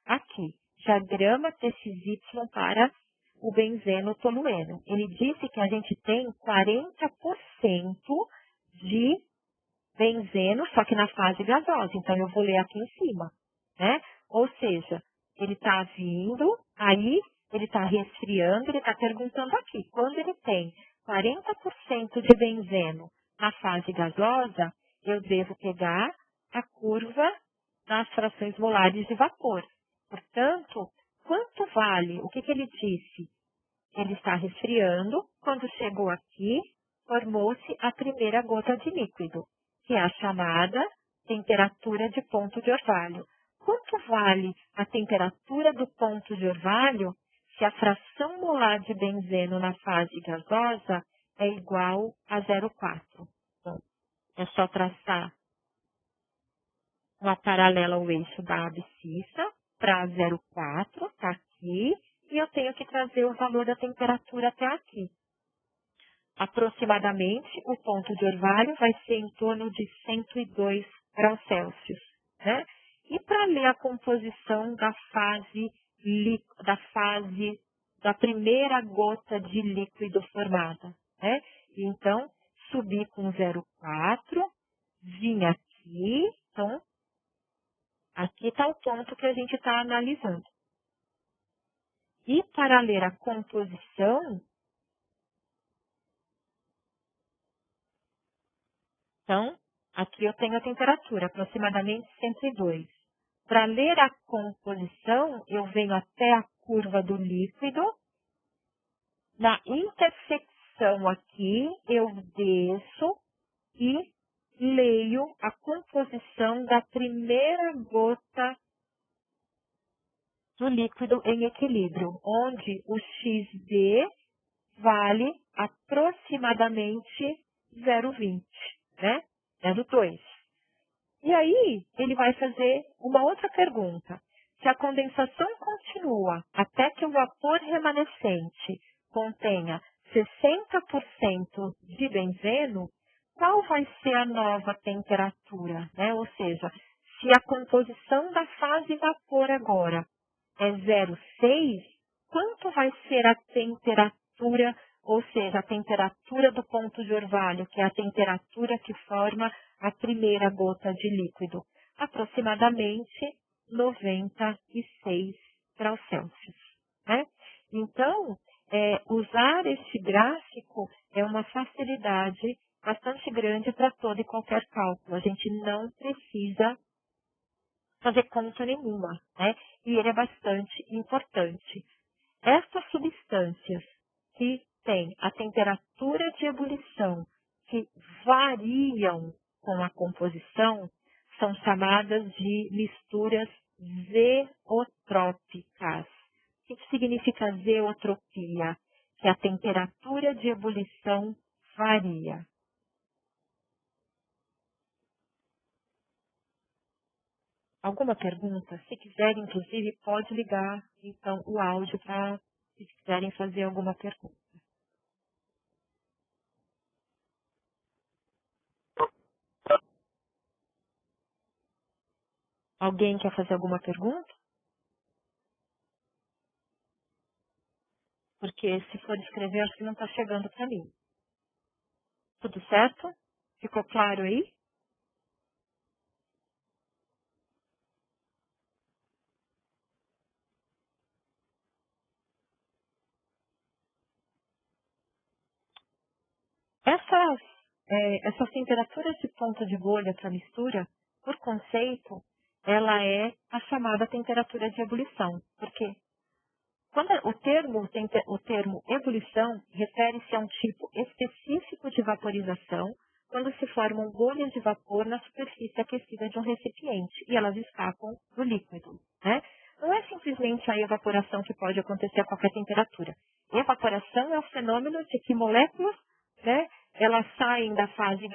aqui, diagrama TXY para o benzeno tolueno. Ele disse que a gente tem 40% de benzeno, só que na fase gasosa. Então, eu vou ler aqui em cima, né? Ou seja, ele está vindo, aí ele está resfriando, ele está perguntando aqui. Quando ele tem 40% de benzeno na fase gasosa, eu devo pegar a curva das frações molares de vapor. Portanto, quanto vale? O que ele disse? Ele está resfriando. Quando chegou aqui, formou-se a primeira gota de líquido, que é a chamada temperatura de ponto de orvalho. Quanto vale a temperatura do ponto de orvalho se a fração molar de benzeno na fase gasosa é igual a 0,4? Bom, é só traçar uma paralela ao eixo da abscissa para 0,4, está aqui, e eu tenho que trazer o valor da temperatura até aqui. Aproximadamente, o ponto de orvalho vai ser em torno de 102 graus Celsius, né? E para ler a composição da primeira gota de líquido formada, né? Então, subi com 0,4, vim aqui, então, aqui está o ponto que a gente está analisando. E para ler a composição, então, aqui eu tenho a temperatura, aproximadamente 102. Para ler a composição, eu venho até a curva do líquido. Na intersecção aqui, eu desço e leio a composição da primeira gota do líquido em equilíbrio, onde o XD vale aproximadamente 0,20, né? 0,2. E aí, ele vai fazer uma outra pergunta. Se a condensação continua até que o vapor remanescente contenha 60% de benzeno, qual vai ser a nova temperatura, né? Ou seja, se a composição da fase vapor agora é 0,6, quanto vai ser a temperatura, ou seja, a temperatura do ponto de orvalho, que é a temperatura que forma a primeira gota de líquido? Aproximadamente 96 graus Celsius, né? Então, usar esse gráfico é uma facilidade bastante grande para todo e qualquer cálculo. A gente não precisa fazer conta nenhuma, né? E ele é bastante importante. Estas substâncias que têm a temperatura de ebulição que variam com a composição são chamadas de misturas zeotrópicas. O que significa zeotropia? Que a temperatura de ebulição varia. Alguma pergunta? Se quiser, inclusive, pode ligar então o áudio para se quiserem fazer alguma pergunta. Alguém quer fazer alguma pergunta? Porque se for escrever, acho que não está chegando para mim. Tudo certo? Ficou claro aí? Essas temperaturas de ponto de bolha para mistura, por conceito, ela é a chamada temperatura de ebulição. Por quê? Quando o termo ebulição refere-se a um tipo específico de vaporização, quando se formam bolhas de vapor na superfície aquecida de um recipiente e elas escapam do líquido, né? Não é simplesmente a evaporação que pode acontecer a qualquer temperatura. Evaporação é o fenômeno de que moléculas, né, elas saem da fase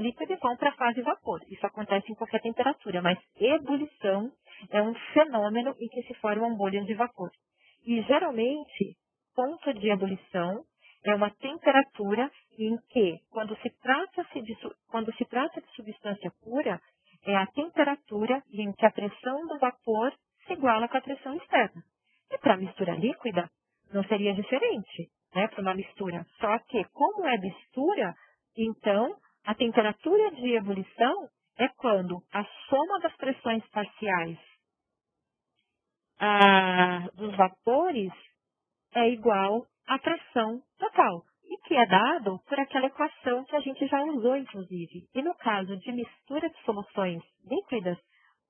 líquida e vão para a fase vapor. Isso acontece em qualquer temperatura, mas ebulição é um fenômeno em que se formam bolhas de vapor. E, geralmente, ponto de ebulição é uma temperatura em que, quando se trata de substância pura, é a temperatura em que a pressão do vapor se iguala com a pressão externa. E para a mistura líquida, não seria diferente, né, para uma mistura. Só que, como é mistura, então, a temperatura de ebulição é quando a soma das pressões parciais dos vapores é igual à pressão total, e que é dado por aquela equação que a gente já usou, inclusive. E no caso de mistura de soluções líquidas,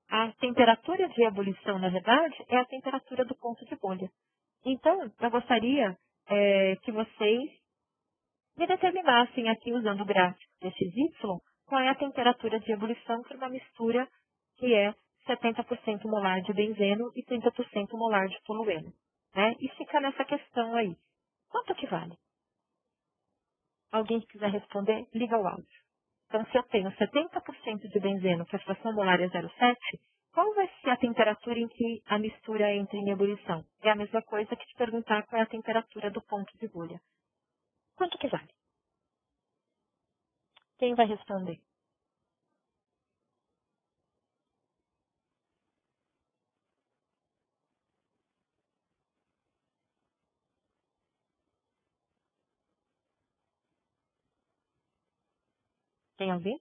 a temperatura de ebulição, na verdade, é a temperatura do ponto de bolha. Então, eu gostaria que vocês me determinassem aqui, usando o gráfico XY, qual é a temperatura de ebulição para uma mistura que é 70% molar de benzeno e 30% molar de tolueno, né? E fica nessa questão aí. Quanto que vale? Alguém que quiser responder, liga o áudio. Então, se eu tenho 70% de benzeno, que a fração molar é 0,7, qual vai ser a temperatura em que a mistura entra em ebulição? É a mesma coisa que te perguntar qual é a temperatura do ponto de bolha. Quanto que vale? Quem vai responder? Tem alguém?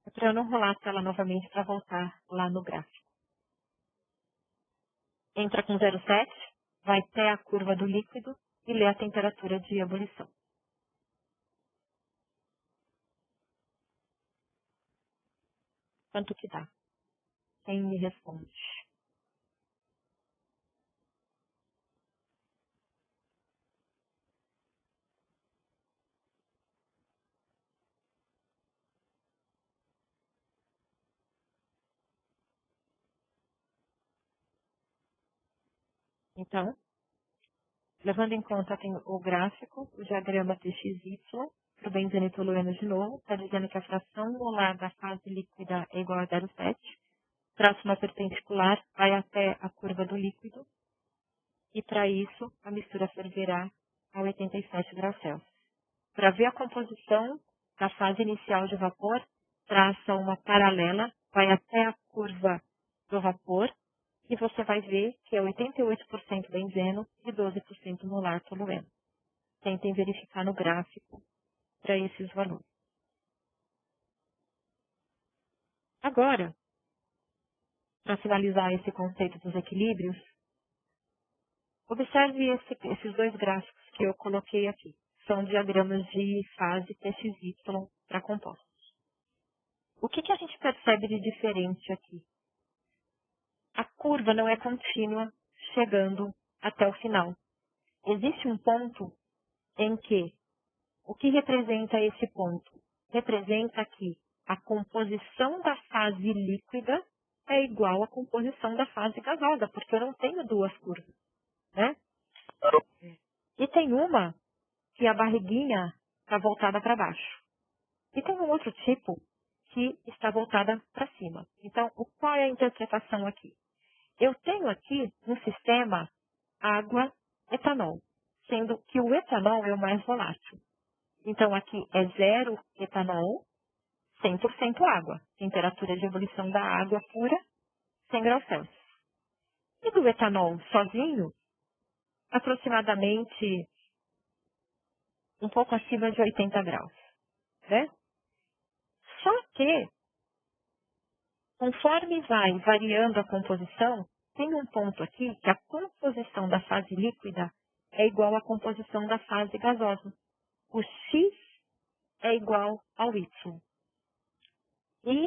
É para eu não rolar a tela novamente para voltar lá no gráfico. Entra com 0,7, vai até a curva do líquido e lê a temperatura de ebulição. Quanto que dá? Quem me responde? Então, levando em conta o gráfico, o diagrama TXY, para o benzeno e tolueno de novo, está dizendo que a fração molar da fase líquida é igual a 0,7. Traço uma perpendicular, vai até a curva do líquido, e para isso a mistura ferverá a 87 graus Celsius. Para ver a composição da fase inicial de vapor, traça uma paralela, vai até a curva do vapor, e você vai ver que é 88% benzeno e 12% molar tolueno. Tentem verificar no gráfico para esses valores. Agora, para finalizar esse conceito dos equilíbrios, observe esses dois gráficos que eu coloquei aqui. São diagramas de fase TXY para compostos. O que a gente percebe de diferente aqui? A curva não é contínua chegando até o final. Existe um ponto em que o que representa esse ponto? Representa que a composição da fase líquida é igual à composição da fase gasosa, porque eu não tenho duas curvas, né? E tem uma que a barriguinha está voltada para baixo. E tem um outro tipo que está voltada para cima. Então, qual é a interpretação aqui? Eu tenho aqui um sistema água-etanol, sendo que o etanol é o mais volátil. Então, aqui é 0 etanol, 100% água. Temperatura de ebulição da água pura, 100 graus Celsius. E do etanol sozinho, aproximadamente um pouco acima de 80 graus. né? Só que, conforme vai variando a composição, tem um ponto aqui que a composição da fase líquida é igual à composição da fase gasosa. O X é igual ao Y. E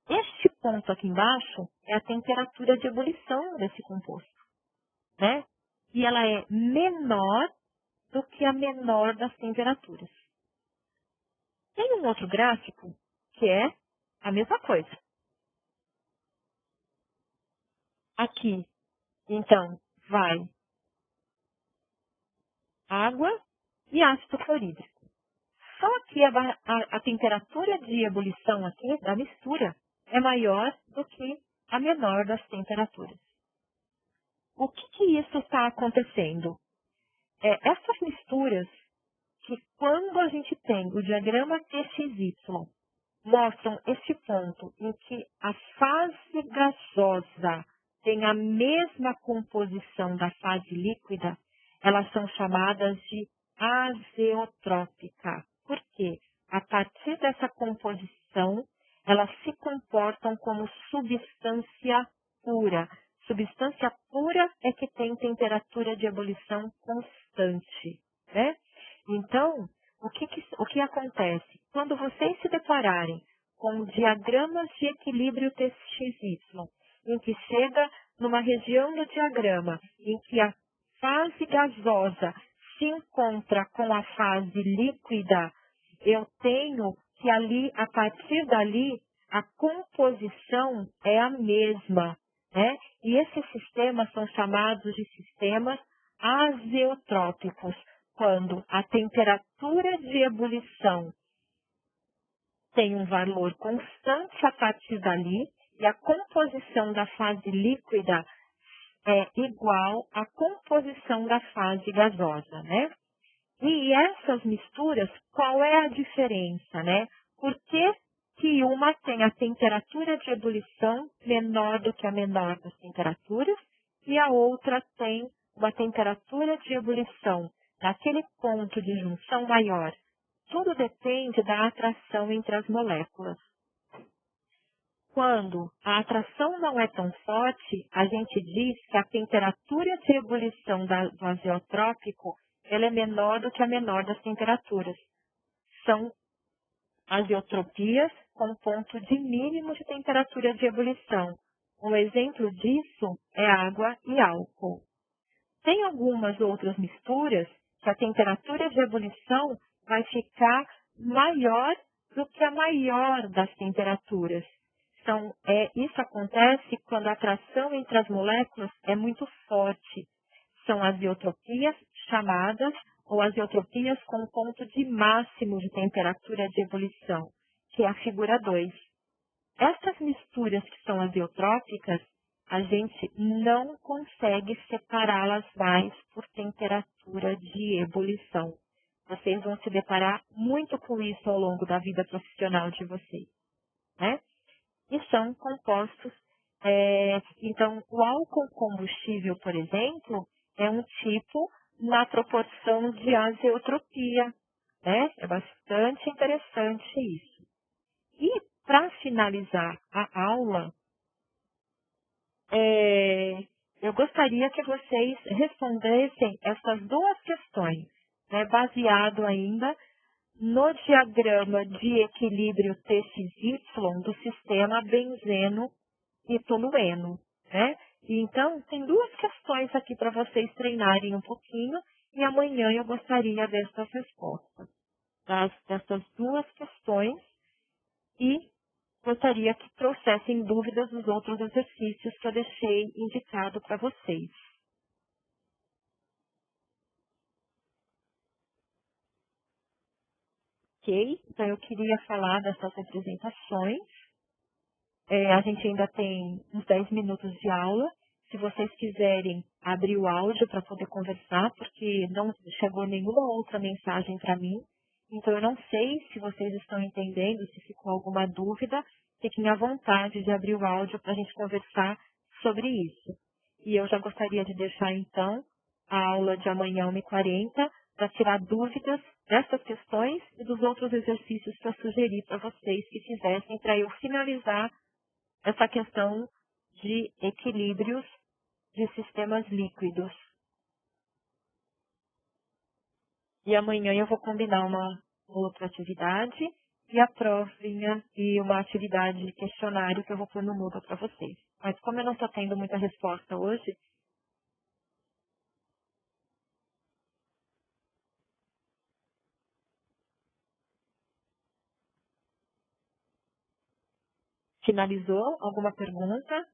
este ponto aqui embaixo é a temperatura de ebulição desse composto, né? E ela é menor do que a menor das temperaturas. Tem um outro gráfico que é a mesma coisa. Aqui, então, vai água e ácido clorídrico. Só que a temperatura de ebulição aqui da mistura é maior do que a menor das temperaturas. O que isso está acontecendo? Essas misturas, que quando a gente tem o diagrama TXY, mostram esse ponto em que a fase gasosa tem a mesma composição da fase líquida, elas são chamadas de azeotrópica. Por quê? A partir dessa composição, elas se comportam como substância pura. Substância pura é que tem temperatura de ebulição constante, né? Então, o que acontece? Quando vocês se depararem com diagramas de equilíbrio TXY, em que chega numa região do diagrama em que a fase gasosa se encontra com a fase líquida, eu tenho que ali, a partir dali, a composição é a mesma, né? E esses sistemas são chamados de sistemas azeotrópicos, quando a temperatura de ebulição tem um valor constante a partir dali e a composição da fase líquida é igual à composição da fase gasosa, né? E essas misturas, qual é a diferença, né? Por que uma tem a temperatura de ebulição menor do que a menor das temperaturas e a outra tem uma temperatura de ebulição naquele ponto de junção maior? Tudo depende da atração entre as moléculas. Quando a atração não é tão forte, a gente diz que a temperatura de ebulição do azeotrópico ela é menor do que a menor das temperaturas. São azeotropias com ponto de mínimo de temperatura de ebulição. Um exemplo disso é água e álcool. Tem algumas outras misturas que a temperatura de ebulição vai ficar maior do que a maior das temperaturas. Isso acontece quando a atração entre as moléculas é muito forte. São azeotropias chamadas ou azeotropias com ponto de máximo de temperatura de ebulição, que é a figura 2. Essas misturas que são azeotrópicas, a gente não consegue separá-las mais por temperatura de ebulição. Vocês vão se deparar muito com isso ao longo da vida profissional de vocês, né? E são compostos, então, o álcool combustível, por exemplo, é um tipo na proporção de azeotropia, né? É bastante interessante isso. E, para finalizar a aula, eu gostaria que vocês respondessem essas duas questões, né? Baseado ainda no diagrama de equilíbrio TXY do sistema benzeno e tolueno, né? E então, tem duas questões aqui para vocês treinarem um pouquinho e amanhã eu gostaria dessas respostas, dessas duas questões e gostaria que trouxessem dúvidas dos outros exercícios que eu deixei indicado para vocês. Ok? Então, eu queria falar dessas representações. A gente ainda tem uns 10 minutos de aula. Se vocês quiserem abrir o áudio para poder conversar, porque não chegou nenhuma outra mensagem para mim. Então, eu não sei se vocês estão entendendo, se ficou alguma dúvida, fiquem à vontade de abrir o áudio para a gente conversar sobre isso. E eu já gostaria de deixar, então, a aula de amanhã, 1h40, para tirar dúvidas dessas questões e dos outros exercícios para sugerir para vocês que fizessem para eu finalizar essa questão de equilíbrios de sistemas líquidos. E amanhã eu vou combinar uma outra atividade e a provinha e uma atividade de questionário que eu vou pôr no Moodle para vocês. Mas como eu não estou tendo muita resposta hoje, finalizou? Alguma pergunta?